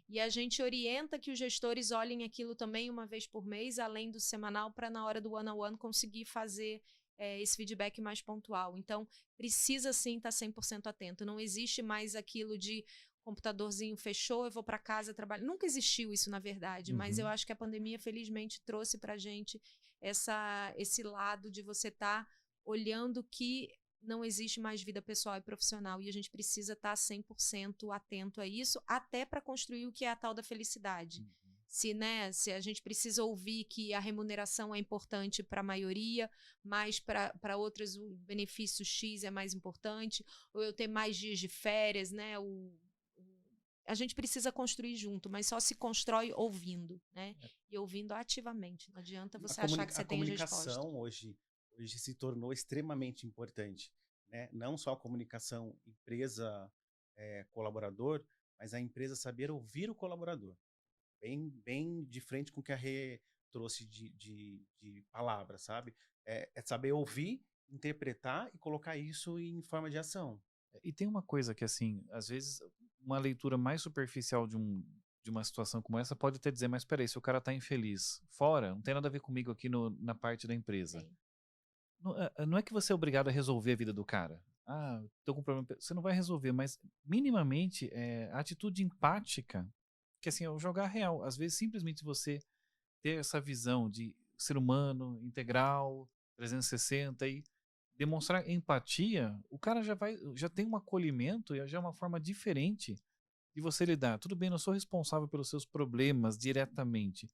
E a gente orienta que os gestores olhem aquilo também uma vez por mês, além do semanal, para na hora do one-on-one conseguir fazer esse feedback mais pontual. Então, precisa sim estar 100% atento. Não existe mais aquilo de computadorzinho fechou, eu vou para casa trabalhar. Nunca existiu isso, na verdade, mas eu acho que a pandemia, felizmente, trouxe para a gente esse lado de você estar olhando que não existe mais vida pessoal e profissional, e a gente precisa estar 100% atento a isso, até para construir o que é a tal da felicidade. Se a gente precisa ouvir que a remuneração é importante para a maioria, mas para outras o benefício X é mais importante, ou eu ter mais dias de férias, né? A gente precisa construir junto, mas só se constrói ouvindo, né? E ouvindo ativamente. Não adianta você achar que você tem a resposta. A comunicação hoje se tornou extremamente importante, né? Não só a comunicação empresa-colaborador, mas a empresa saber ouvir o colaborador. Bem de frente com o que a Rê trouxe de palavras, sabe? É saber ouvir, interpretar e colocar isso em forma de ação. E tem uma coisa que, assim, às vezes, uma leitura mais superficial de uma situação como essa pode até dizer, mas peraí, se o cara tá infeliz fora, não tem nada a ver comigo aqui na parte da empresa. Sim. Não é que você é obrigado a resolver a vida do cara. Ah, tô com problema. Você não vai resolver, mas minimamente a atitude empática, que assim, é o jogar real. Às vezes, simplesmente você ter essa visão de ser humano, integral, 360 e demonstrar empatia, o cara já tem um acolhimento e já é uma forma diferente de você lidar. Tudo bem, não sou responsável pelos seus problemas diretamente.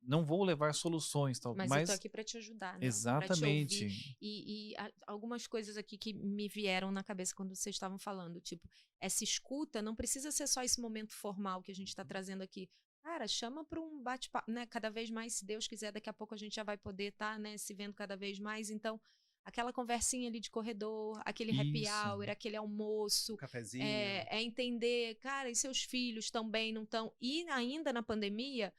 Não vou levar soluções, tal, Mas eu tô aqui para te ajudar, né? Exatamente. Pra te ouvir. E algumas coisas aqui que me vieram na cabeça quando vocês estavam falando, tipo, essa escuta não precisa ser só esse momento formal que a gente está trazendo aqui. Cara, chama para um bate-papo, né? Cada vez mais, se Deus quiser, daqui a pouco a gente já vai poder estar, né, se vendo cada vez mais. Então, aquela conversinha ali de corredor, aquele happy hour, aquele almoço, Um cafezinho. Entender, cara, e seus filhos estão bem, não estão? E ainda na pandemia,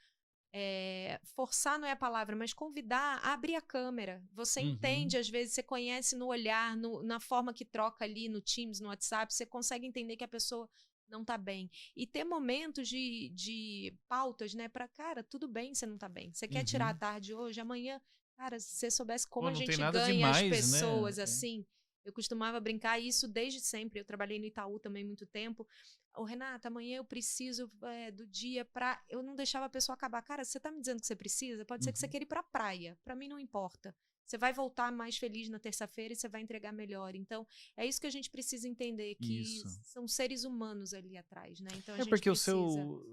forçar não é a palavra, mas convidar a abrir a câmera. Você entende, às vezes, você conhece no olhar, na forma que troca ali no Teams, no WhatsApp, você consegue entender que a pessoa não tá bem. E ter momentos de pautas, né? Cara, tudo bem, você não tá bem. Você quer tirar a tarde hoje, amanhã, cara, se você soubesse como a gente ganha as pessoas, né? Assim. Eu costumava brincar isso desde sempre. Eu trabalhei no Itaú também muito tempo. Renata, amanhã eu preciso do dia pra... Eu não deixava a pessoa acabar. Cara, você tá me dizendo que você precisa? Pode ser que você queira ir pra praia. Pra mim não importa. Você vai voltar mais feliz na terça-feira e você vai entregar melhor. Então, é isso que a gente precisa entender, que são seres humanos ali atrás, né? Então, a gente porque precisa...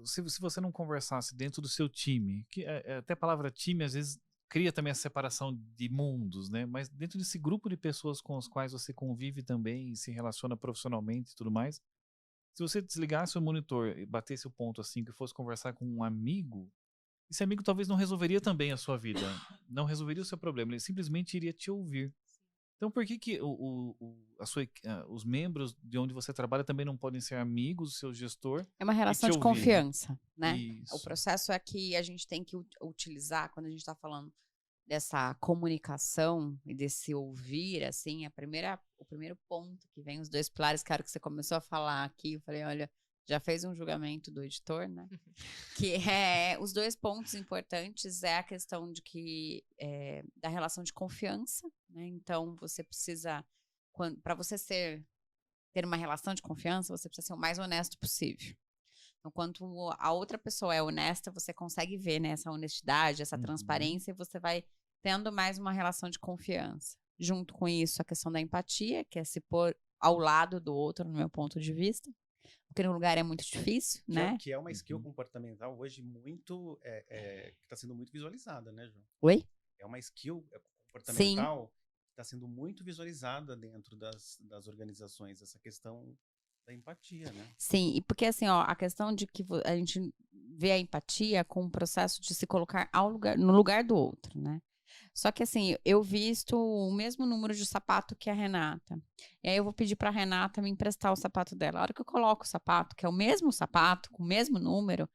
se você não conversasse dentro do seu time, que até a palavra time, às vezes, cria também a separação de mundos, né? Mas dentro desse grupo de pessoas com os quais você convive também, se relaciona profissionalmente e tudo mais, se você desligasse o monitor e batesse o ponto assim, que fosse conversar com um amigo, esse amigo talvez não resolveria também a sua vida, não resolveria o seu problema, ele simplesmente iria te ouvir. Então por que os membros de onde você trabalha também não podem ser amigos do seu gestor? É uma relação de confiança, né? Isso. O processo é que a gente tem que utilizar, quando a gente está falando dessa comunicação e desse ouvir, assim, o primeiro ponto que vem, os 2 pilares, cara, que você começou a falar aqui, eu falei, olha, já fez um julgamento do editor, né? Que os 2 pontos importantes é a questão de que da relação de confiança, né? Então, você precisa, para você ter uma relação de confiança, você precisa ser o mais honesto possível. Então, quando a outra pessoa é honesta, você consegue ver, né, essa honestidade, essa transparência, e você vai tendo mais uma relação de confiança. Junto com isso, a questão da empatia, que é se pôr ao lado do outro, no meu ponto de vista. Porque no lugar é muito difícil, né? Que é uma skill comportamental hoje muito, que está sendo muito visualizada, né, João? Oi? É uma skill comportamental que está sendo muito visualizada dentro das organizações, essa questão da empatia, né? Sim, e porque assim, ó, a questão de que a gente vê a empatia com o processo de se colocar no lugar do outro, né? Só que assim, eu visto o mesmo número de sapato que a Renata. E aí eu vou pedir pra Renata me emprestar o sapato dela. A hora que eu coloco o sapato, que é o mesmo sapato, com o mesmo número,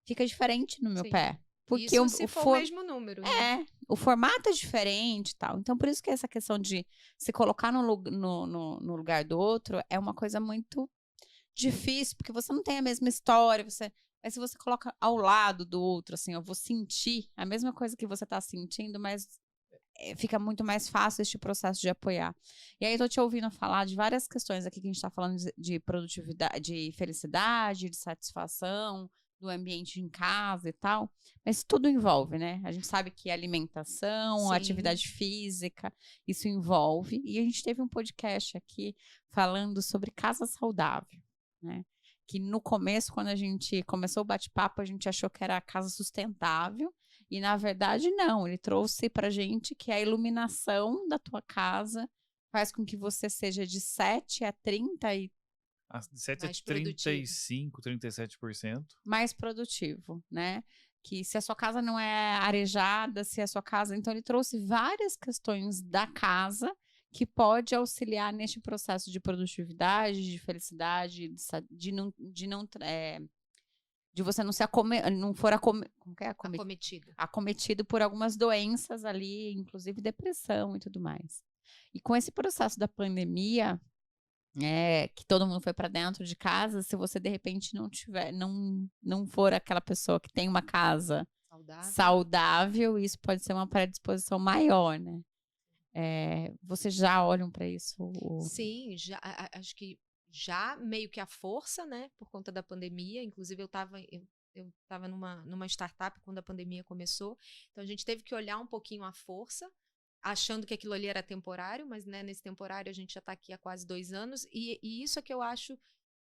fica diferente no meu Sim. pé. Porque Isso se for o mesmo número, né? o formato é diferente e tal. Então, por isso que essa questão de se colocar no lugar do outro é uma coisa muito difícil, porque você não tem a mesma história, mas se você coloca ao lado do outro, assim, eu vou sentir a mesma coisa que você tá sentindo, mas fica muito mais fácil este processo de apoiar. E aí eu tô te ouvindo falar de várias questões aqui que a gente tá falando de produtividade, de felicidade, de satisfação, do ambiente em casa e tal, mas tudo envolve, né? A gente sabe que alimentação, Sim. atividade física, isso envolve. E a gente teve um podcast aqui falando sobre casa saudável, né? Que no começo, quando a gente começou o bate-papo, a gente achou que era a casa sustentável, e na verdade não, ele trouxe pra gente que a iluminação da tua casa faz com que você seja de 7 a 30 e De 7 a Mais produtivo. 35, 37%. mais produtivo, né? Que se a sua casa não é arejada, se a sua casa... Então ele trouxe várias questões da casa que pode auxiliar neste processo de produtividade, de felicidade, de você não ser como que é? Acometido por algumas doenças ali, inclusive depressão e tudo mais. E com esse processo da pandemia, que todo mundo foi para dentro de casa, se você de repente não for aquela pessoa que tem uma casa saudável, isso pode ser uma predisposição maior, né? Vocês já olham para isso? Sim, acho que já meio que a força, né, por conta da pandemia. Inclusive eu estava numa startup quando a pandemia começou, então a gente teve que olhar um pouquinho a força, achando que aquilo ali era temporário, mas, né, nesse temporário a gente já está aqui há quase 2 anos, e isso é que eu acho,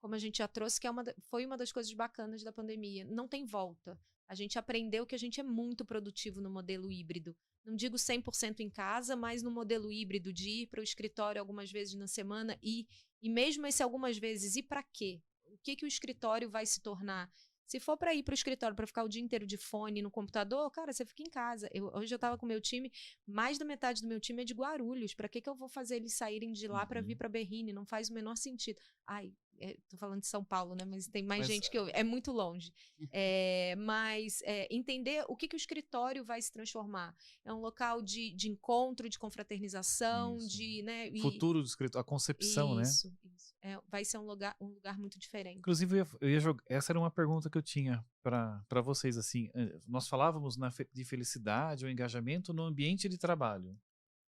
como a gente já trouxe, que foi uma das coisas bacanas da pandemia. Não tem volta. A gente aprendeu que a gente é muito produtivo no modelo híbrido. Não digo 100% em casa, mas no modelo híbrido de ir para o escritório algumas vezes na semana e mesmo esse algumas vezes, ir para quê? O que o escritório vai se tornar? Se for para ir para o escritório para ficar o dia inteiro de fone no computador, cara, você fica em casa. Hoje eu estava com o meu time, mais da metade do meu time é de Guarulhos. Para que eu vou fazer eles saírem de lá para vir para Berrini? Não faz o menor sentido. Ai, tô falando de São Paulo, né? Mas tem mais gente que é muito longe. Mas entender o que o escritório vai se transformar. É um local de encontro, de confraternização, Isso. né? Futuro do escritório, a concepção, isso, né? Isso. Vai ser um lugar muito diferente. Inclusive, eu ia jogar, essa era uma pergunta que eu tinha para vocês, assim, nós falávamos de felicidade ou engajamento no ambiente de trabalho.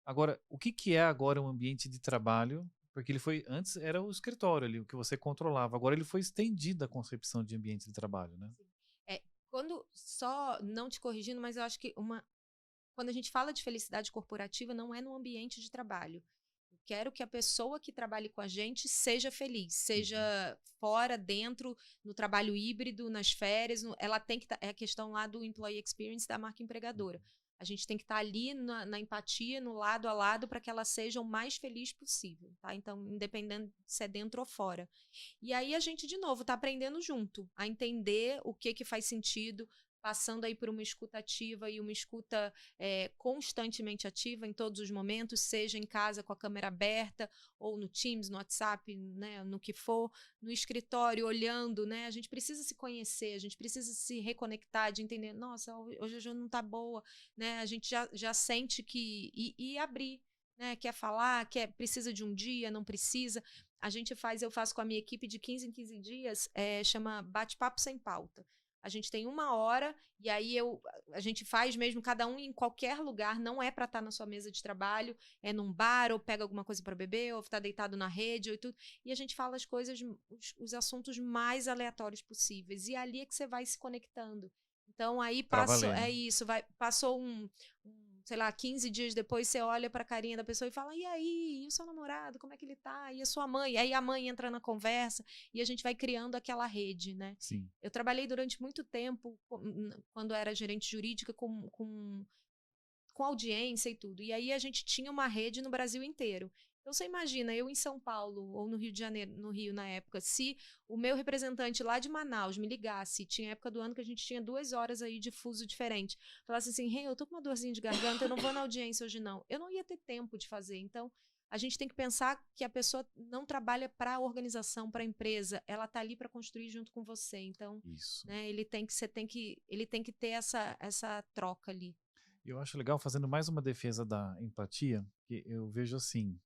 Agora, o que é agora um ambiente de trabalho? Porque antes era o escritório ali, o que você controlava. Agora ele foi estendido a concepção de ambiente de trabalho, né? Só não te corrigindo, mas eu acho que quando a gente fala de felicidade corporativa, não é no ambiente de trabalho. Eu quero que a pessoa que trabalhe com a gente seja feliz, seja fora, dentro, no trabalho híbrido, nas férias. Ela tem que é a questão lá do employee experience da marca empregadora. A gente tem que estar ali na empatia, no lado a lado, para que ela seja o mais feliz possível, tá? Então, independente se é dentro ou fora. E aí a gente, de novo, está aprendendo junto, a entender o que faz sentido, passando aí por uma escuta ativa e uma escuta constantemente ativa em todos os momentos, seja em casa com a câmera aberta, ou no Teams, no WhatsApp, né, no que for, no escritório, olhando, né? A gente precisa se conhecer, a gente precisa se reconectar, de entender, nossa, hoje a Ju não tá boa, né? A gente já sente que... E abrir, né? Quer falar, precisa de um dia, não precisa. Eu faço com a minha equipe de 15 em 15 dias, chama Bate-Papo Sem Pauta. A gente tem 1 hora e aí a gente faz mesmo, cada um em qualquer lugar, não é para estar na sua mesa de trabalho, é num bar, ou pega alguma coisa para beber, ou tá deitado na rede, ou tudo. E a gente fala as coisas, os assuntos mais aleatórios possíveis. E ali é que você vai se conectando. Então aí passou sei lá, 15 dias depois, você olha pra carinha da pessoa e fala, e aí, e o seu namorado, como é que ele tá? E a sua mãe? E aí a mãe entra na conversa e a gente vai criando aquela rede, né? Sim. Eu trabalhei durante muito tempo, quando era gerente jurídica, com audiência e tudo. E aí a gente tinha uma rede no Brasil inteiro. Então, você imagina, eu em São Paulo ou no Rio de Janeiro, no Rio na época, se o meu representante lá de Manaus me ligasse, tinha época do ano que a gente tinha 2 horas aí de fuso diferente, falasse assim, hey, eu tô com uma dorzinha de garganta, eu não vou na audiência hoje não. Eu não ia ter tempo de fazer. Então, a gente tem que pensar que a pessoa não trabalha para a organização, para a empresa, ela tá ali para construir junto com você. Então, Isso. né, ele tem que ter essa troca ali. Eu acho legal, fazendo mais uma defesa da empatia, que eu vejo assim,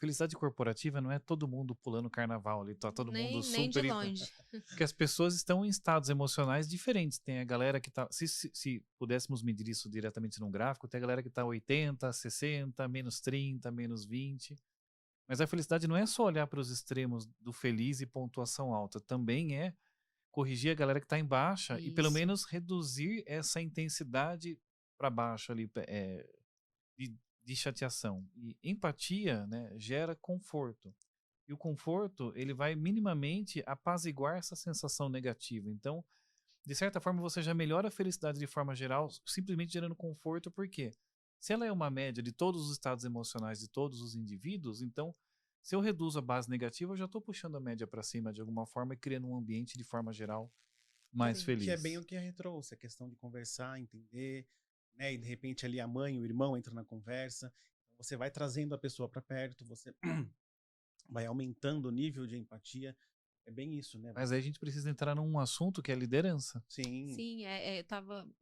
felicidade corporativa não é todo mundo pulando carnaval ali, tá todo mundo Nem de super... longe. Porque as pessoas estão em estados emocionais diferentes. Tem a galera que tá... Se pudéssemos medir isso diretamente num gráfico, tem a galera que tá 80, 60, menos 30, menos 20. Mas a felicidade não é só olhar para os extremos do feliz e pontuação alta. Também é corrigir a galera que tá em baixa e pelo Isso. menos reduzir essa intensidade para baixo ali, de chateação. E empatia, né, gera conforto. E o conforto, ele vai minimamente apaziguar essa sensação negativa. Então, de certa forma, você já melhora a felicidade de forma geral, simplesmente gerando conforto, porque se ela é uma média de todos os estados emocionais de todos os indivíduos, então, se eu reduzo a base negativa, eu já estou puxando a média para cima de alguma forma e criando um ambiente de forma geral mais Sim. feliz. Que é bem o que a trouxe, a questão de conversar, entender, né? E de repente ali a mãe, o irmão entra na conversa, você vai trazendo a pessoa para perto, você vai aumentando o nível de empatia. É bem isso, né? Mas aí a gente precisa entrar num assunto que é a liderança. Sim, Sim,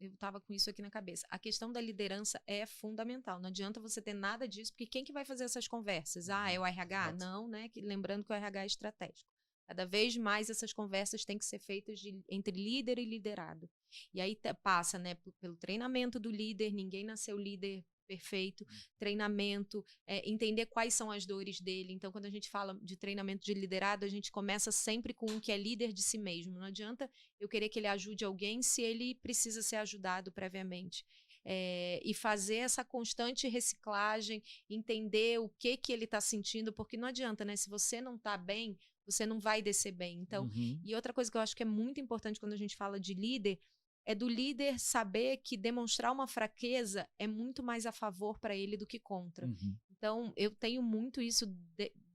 eu tava com isso aqui na cabeça. A questão da liderança é fundamental. Não adianta você ter nada disso, porque quem que vai fazer essas conversas? Ah, é o RH? Exato. Não, né? Lembrando que o RH é estratégico. Cada vez mais essas conversas têm que ser feitas entre líder e liderado. E aí passa, né, pelo treinamento do líder. Ninguém nasceu líder perfeito. Treinamento, entender quais são as dores dele. Então, quando a gente fala de treinamento de liderado, a gente começa sempre com um que é líder de si mesmo. Não adianta eu querer que ele ajude alguém se ele precisa ser ajudado previamente. E fazer essa constante reciclagem, entender o que ele está sentindo, porque não adianta, né? Se você não está bem, você não vai descer bem. Então, e outra coisa que eu acho que é muito importante quando a gente fala de líder, é do líder saber que demonstrar uma fraqueza é muito mais a favor para ele do que contra. Então, eu tenho muito isso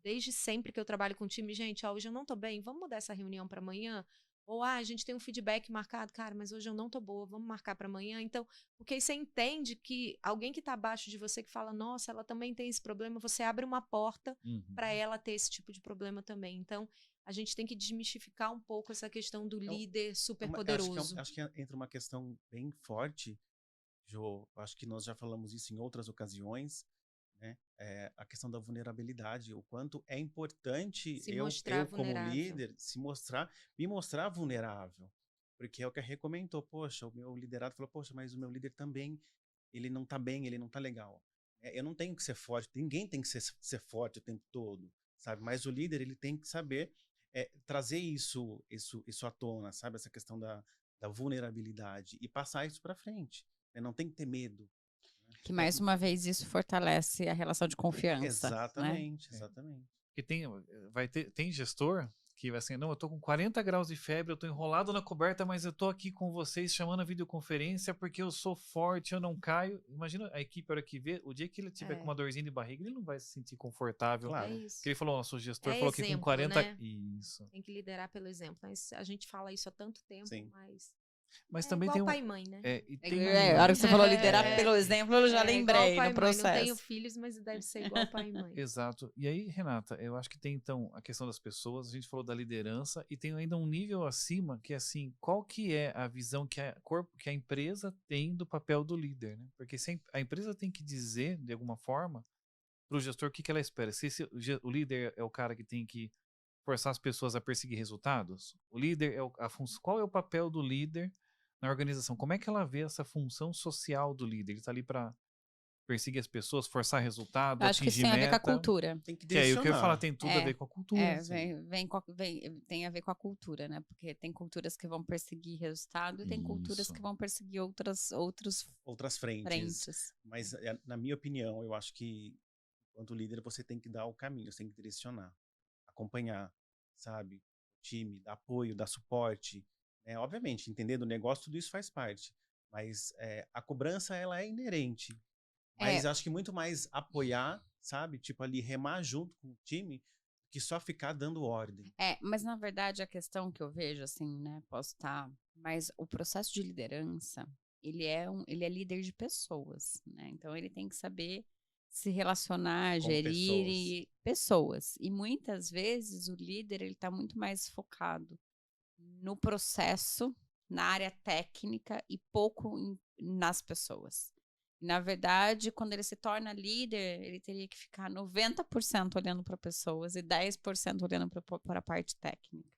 desde sempre que eu trabalho com time. Gente, hoje eu não tô bem, vamos mudar essa reunião para amanhã? Ou, a gente tem um feedback marcado, cara, mas hoje eu não tô boa, vamos marcar para amanhã? Então, porque aí você entende que alguém que tá abaixo de você, que fala, nossa, ela também tem esse problema, você abre uma porta para ela ter esse tipo de problema também. Então, a gente tem que desmistificar um pouco essa questão do líder super poderoso. Acho que entra uma questão bem forte, Jo. Acho que nós já falamos isso em outras ocasiões, né? A questão da vulnerabilidade, o quanto é importante eu como líder me mostrar vulnerável, porque é o que a Rê comentou. Poxa, o meu liderado falou, poxa, mas o meu líder também, ele não tá bem, ele não tá legal. Eu não tenho que ser forte, ninguém tem que ser forte o tempo todo, sabe? Mas o líder, ele tem que saber trazer isso à tona, sabe? Essa questão da vulnerabilidade e passar isso para frente, né? Não tem que ter medo. Que mais uma vez isso fortalece a relação de confiança. Exatamente, né? exatamente. Porque tem gestor que vai assim, não, eu tô com 40 graus de febre, eu tô enrolado na coberta, mas eu tô aqui com vocês chamando a videoconferência porque eu sou forte, eu não caio. Imagina a equipe, a hora que vê, o dia que ele tiver com uma dorzinha de barriga, ele não vai se sentir confortável. Claro. Porque ele falou, nosso gestor falou que com 40... Né? Isso. Tem que liderar pelo exemplo. Mas a gente fala isso há tanto tempo, Sim. Mas também igual tem pai e mãe, né? A hora que você falou liderar pelo exemplo, eu já lembrei igual pai no e mãe. processo. Não tenho filhos, mas deve ser igual pai e mãe. Exato. E aí, Renata, eu acho que tem então a questão das pessoas, a gente falou da liderança e tem ainda um nível acima que é assim, qual que é a visão que a empresa tem do papel do líder, né? Porque a empresa tem que dizer, de alguma forma, para o gestor o que ela espera. Se o líder é o cara que tem que forçar as pessoas a perseguir resultados, o líder qual é o papel do líder na organização? Como é que ela vê essa função social do líder? Ele está ali para perseguir as pessoas, forçar resultado, Eu acho que isso tem a ver com a cultura. Tem que Que é o que eu ia falar, direcionar. tem tudo a ver com a cultura. Tem a ver com a cultura, né? Porque tem culturas que vão perseguir resultado e tem culturas Isso. que vão perseguir outras frentes. Mas, na minha opinião, eu acho que, enquanto líder, você tem que dar o caminho, você tem que direcionar, acompanhar, sabe? O time, dar apoio, dar suporte. Obviamente, entender do negócio, tudo isso faz parte. Mas a cobrança, ela é inerente. Mas acho que muito mais apoiar, sabe? Tipo, ali, remar junto com o time, que só ficar dando ordem. Mas na verdade a questão que eu vejo, assim, né, posso estar, mas o processo de liderança, ele é líder de pessoas, né? Então ele tem que saber se relacionar, Com gerir pessoas. pessoas. E muitas vezes o líder ele está muito mais focado no processo, na área técnica e pouco nas pessoas. Na verdade, quando ele se torna líder, ele teria que ficar 90% olhando para pessoas e 10% olhando para a parte técnica.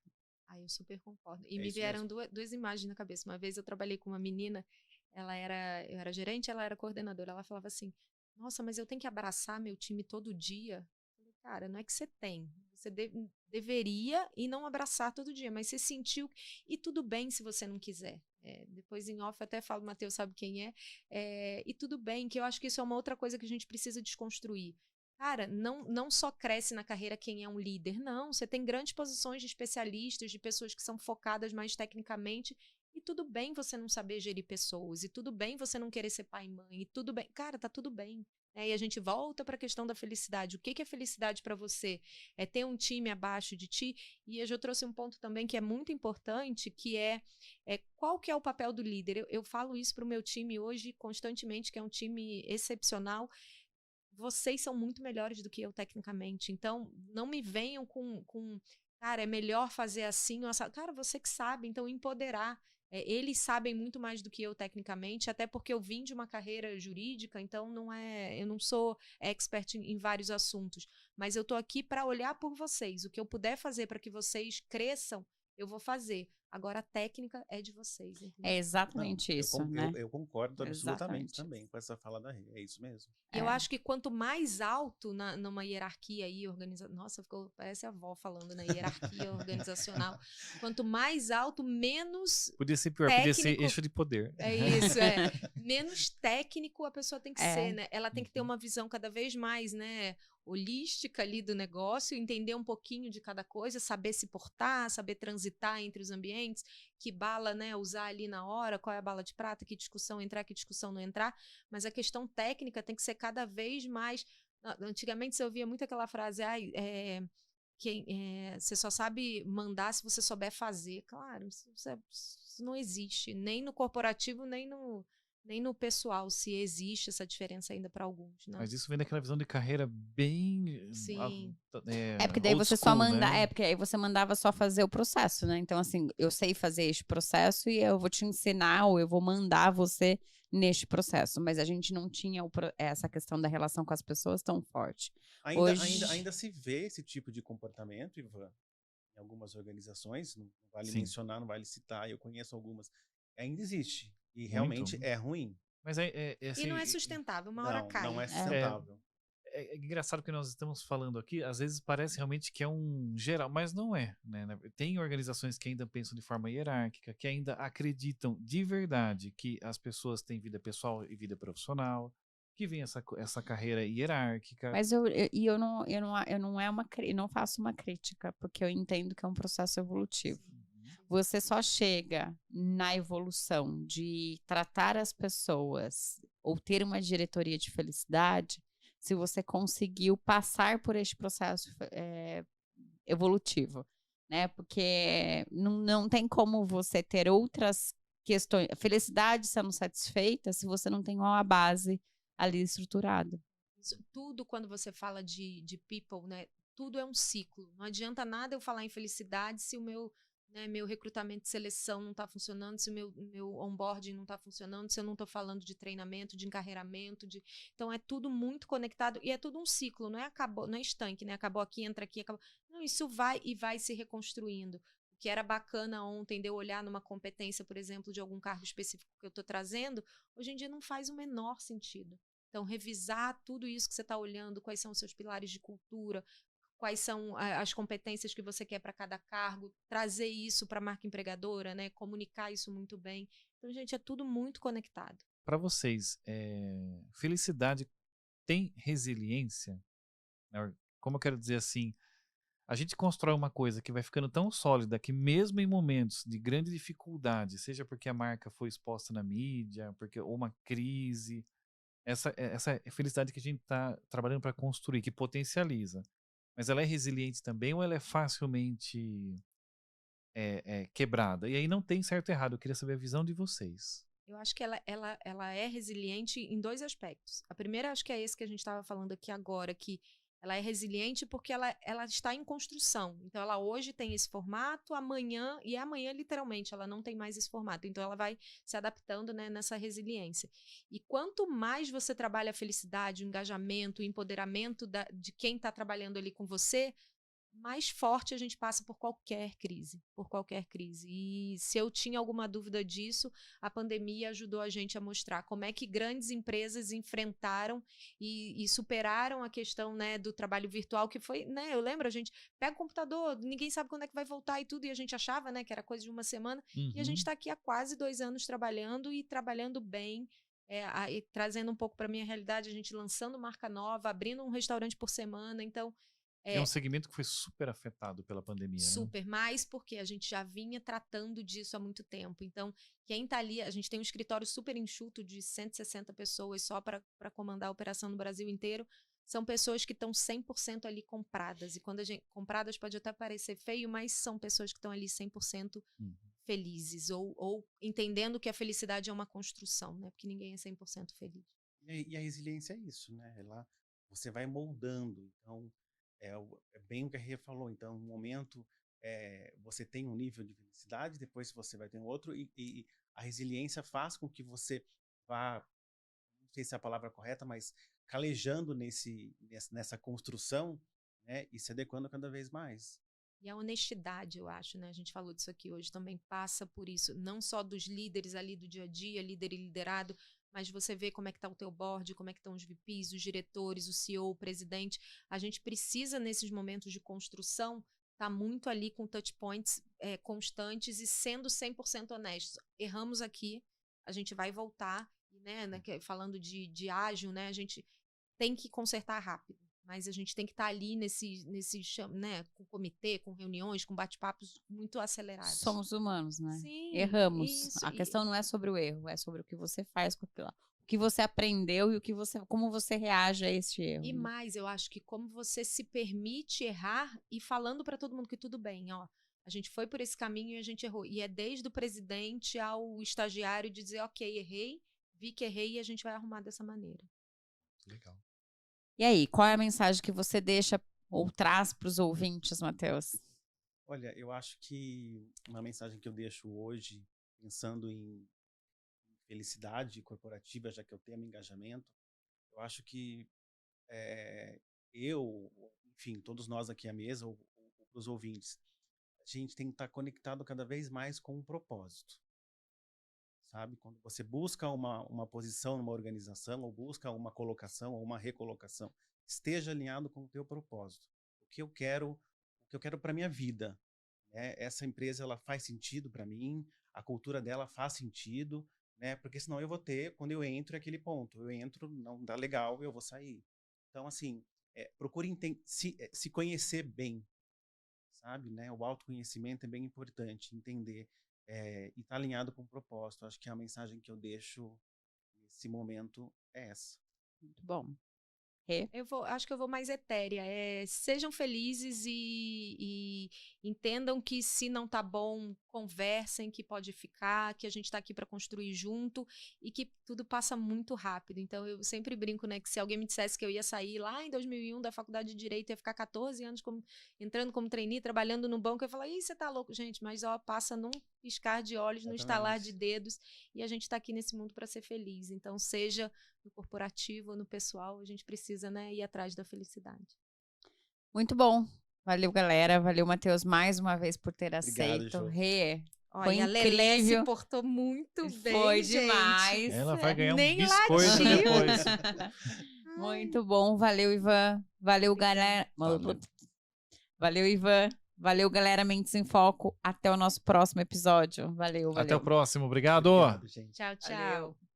Eu super concordo. E É me isso vieram mesmo. duas imagens na cabeça. Uma vez eu trabalhei com uma menina, eu era gerente, ela era coordenadora. Ela falava assim: Nossa, mas eu tenho que abraçar meu time todo dia. Eu falei, cara, não é que você tem. Você deveria e não abraçar todo dia, mas você sentiu. E tudo bem se você não quiser. Depois em off eu até falo, Matheus sabe quem é. E tudo bem, que eu acho que isso é uma outra coisa que a gente precisa desconstruir. Cara, não só cresce na carreira quem é um líder, não. Você tem grandes posições de especialistas, de pessoas que são focadas mais tecnicamente, e tudo bem você não saber gerir pessoas, e tudo bem você não querer ser pai e mãe, e tudo bem. Cara, tá tudo bem. E a gente volta para a questão da felicidade. O que é felicidade para você? É ter um time abaixo de ti? E eu já trouxe um ponto também que é muito importante, que é qual que é o papel do líder? Eu falo isso para o meu time hoje constantemente, que é um time excepcional. Vocês são muito melhores do que eu tecnicamente, então não me venham cara, é melhor fazer assim ou assado. Cara, você que sabe, então empoderar. Eles sabem muito mais do que eu tecnicamente, até porque eu vim de uma carreira jurídica, então eu não sou expert em vários assuntos, mas eu estou aqui para olhar por vocês. O que eu puder fazer para que vocês cresçam, eu vou fazer. Agora a técnica é de vocês. Entendeu? É Não, exatamente isso, né? eu concordo absolutamente Exatamente. também com essa fala da Rê. É isso mesmo. E eu acho que quanto mais alto numa hierarquia aí, nossa, parece a avó falando na hierarquia organizacional. Quanto mais alto, menos Podia ser pior, técnico. podia ser eixo de poder. É isso, menos técnico a pessoa tem que ser, né? Ela tem que ter uma visão cada vez mais, né, holística ali do negócio, entender um pouquinho de cada coisa, saber se portar, saber transitar entre os ambientes, que bala, né, usar ali na hora, qual é a bala de prata, que discussão entrar, que discussão não entrar, mas a questão técnica tem que ser cada vez mais. Antigamente você ouvia muito aquela frase, você só sabe mandar se você souber fazer. Claro, isso não existe, nem no corporativo, nem no pessoal, se existe essa diferença ainda para alguns, né? Mas isso vem daquela visão de carreira bem... Sim. Porque daí você só manda, né? porque aí você mandava só fazer o processo, né? Então, assim, eu sei fazer este processo e eu vou te ensinar ou eu vou mandar você neste processo. Mas a gente não tinha essa questão da relação com as pessoas tão forte. Ainda se vê esse tipo de comportamento, Ivan, em algumas organizações, não vale mencionar, não vale citar, eu conheço algumas, ainda existe. E realmente é ruim. Mas assim, e não é sustentável, uma hora cai. Não é sustentável. É engraçado que nós estamos falando aqui, às vezes parece realmente que é um geral, mas não é, né? Tem organizações que ainda pensam de forma hierárquica, que ainda acreditam de verdade que as pessoas têm vida pessoal e vida profissional, que vem essa carreira hierárquica. Mas eu não faço uma crítica, porque eu entendo que é um processo evolutivo. Você só chega na evolução de tratar as pessoas ou ter uma diretoria de felicidade se você conseguiu passar por este processo evolutivo, né? Porque não tem como você ter outras questões, felicidade sendo satisfeita se você não tem uma base ali estruturada. Tudo quando você fala de people, né? Tudo é um ciclo. Não adianta nada eu falar em felicidade se o meu recrutamento de seleção não está funcionando, se o meu onboarding não está funcionando, se eu não estou falando de treinamento, de encarreiramento, então é tudo muito conectado e é tudo um ciclo, não é estanque, né? Acabou aqui, entra aqui, acabou. Não, isso vai se reconstruindo. O que era bacana ontem de eu olhar numa competência, por exemplo, de algum cargo específico que eu estou trazendo, hoje em dia não faz o menor sentido. Então, revisar tudo isso que você está olhando, quais são os seus pilares de cultura, quais são as competências que você quer para cada cargo, trazer isso para a marca empregadora, né? Comunicar isso muito bem. Então, gente, é tudo muito conectado. Para vocês, felicidade tem resiliência? Como eu quero dizer assim, a gente constrói uma coisa que vai ficando tão sólida que mesmo em momentos de grande dificuldade, seja porque a marca foi exposta na mídia, ou uma crise, essa felicidade que a gente está trabalhando para construir, que potencializa. Mas ela é resiliente também ou ela é facilmente quebrada? E aí não tem certo e errado. Eu queria saber a visão de vocês. Eu acho que ela é resiliente em 2 aspectos. A primeira, acho que é esse que a gente estava falando aqui agora, que ela é resiliente porque ela está em construção. Então, ela hoje tem esse formato, amanhã literalmente, ela não tem mais esse formato. Então, ela vai se adaptando, né, nessa resiliência. E quanto mais você trabalha a felicidade, o engajamento, o empoderamento de quem está trabalhando ali com você, mais forte a gente passa por qualquer crise, E se eu tinha alguma dúvida disso, a pandemia ajudou a gente a mostrar como é que grandes empresas enfrentaram e superaram a questão, né, do trabalho virtual, que foi, né, eu lembro, a gente pega o computador, ninguém sabe quando é que vai voltar e tudo, e a gente achava, né, que era coisa de uma semana, e a gente está aqui há quase 2 anos trabalhando e trabalhando bem, e trazendo um pouco para minha realidade, a gente lançando marca nova, abrindo um restaurante por semana, então É um segmento que foi super afetado pela pandemia, super, mais porque a gente já vinha tratando disso há muito tempo. Então, quem está ali, a gente tem um escritório super enxuto de 160 pessoas só para comandar a operação no Brasil inteiro. São pessoas que estão 100% ali compradas. E quando compradas pode até parecer feio, mas são pessoas que estão ali 100% felizes. Ou entendendo que a felicidade é uma construção, né? Porque ninguém é 100% feliz. E a resiliência é isso, né? Você vai moldando. Então, é bem o que a Rê falou. Então, no momento, você tem um nível de felicidade, depois você vai ter um outro, e a resiliência faz com que você vá, não sei se é a palavra correta, mas calejando nessa construção, né, e se adequando cada vez mais. E a honestidade, eu acho, né? A gente falou disso aqui hoje, também passa por isso, não só dos líderes ali do dia a dia, líder e liderado, mas você vê como é que está o teu board, como é que estão os VPs, os diretores, o CEO, o presidente. A gente precisa, nesses momentos de construção, estar muito ali com touch points constantes e sendo 100% honestos. Erramos aqui, a gente vai voltar, né? Falando de ágil, né? A gente tem que consertar rápido. Mas a gente tem que estar ali nesse né, com comitê, com reuniões, com bate-papos muito acelerados. Somos humanos, né? Sim, Erramos. isso, A questão não é sobre o erro, é sobre o que você faz com aquilo lá. O que você aprendeu e como você reage a este erro. E mais, eu acho que como você se permite errar e falando para todo mundo que tudo bem, ó. A gente foi por esse caminho e a gente errou. E é desde o presidente ao estagiário de dizer, ok, errei, vi que errei e a gente vai arrumar dessa maneira. Legal. E aí, qual é a mensagem que você deixa ou traz para os ouvintes, Matheus? Olha, eu acho que uma mensagem que eu deixo hoje, pensando em felicidade corporativa, já que eu tenho engajamento, eu acho que enfim, todos nós aqui à mesa, ou para os ouvintes, a gente tem que estar conectado cada vez mais com um propósito. Sabe? Quando você busca uma posição numa organização, ou busca uma colocação ou uma recolocação, esteja alinhado com o teu propósito. O que eu quero para minha vida, né? Essa empresa, ela faz sentido para mim, a cultura dela faz sentido, né? Porque senão eu vou ter, quando eu entro, aquele ponto. Eu entro, não dá legal, eu vou sair. Então, assim, procure se conhecer bem, sabe? Né? O autoconhecimento é bem importante, entender e estar alinhado com o propósito. Acho que a mensagem que eu deixo nesse momento é essa. Muito bom. Acho que eu vou mais etérea. Sejam felizes e entendam que se não tá bom, conversem, que pode ficar, que a gente tá aqui para construir junto e que tudo passa muito rápido. Então, eu sempre brinco, né, que se alguém me dissesse que eu ia sair lá em 2001 da faculdade de Direito, ia ficar 14 anos entrando como trainee, trabalhando no banco, eu ia falar, ih, você tá louco, gente, mas passa num piscar de olhos, num estalar de dedos, e a gente tá aqui nesse mundo para ser feliz. Então, seja no corporativo ou no pessoal, a gente precisa, né, ir atrás da felicidade. Muito bom. Valeu, galera. Valeu, Matheus, mais uma vez por ter aceito. Rê, foi a Lelé incrível. se portou muito bem, Foi gente. demais. Ela vai ganhar Nem um biscoito latiu. depois. Muito bom. Valeu, Ivan. Valeu, galera. Valeu, Ivan. Valeu, galera. Mentes em Foco. Até o nosso próximo episódio. Valeu. Até o próximo. Obrigado. Obrigado, gente. Tchau, tchau. Valeu.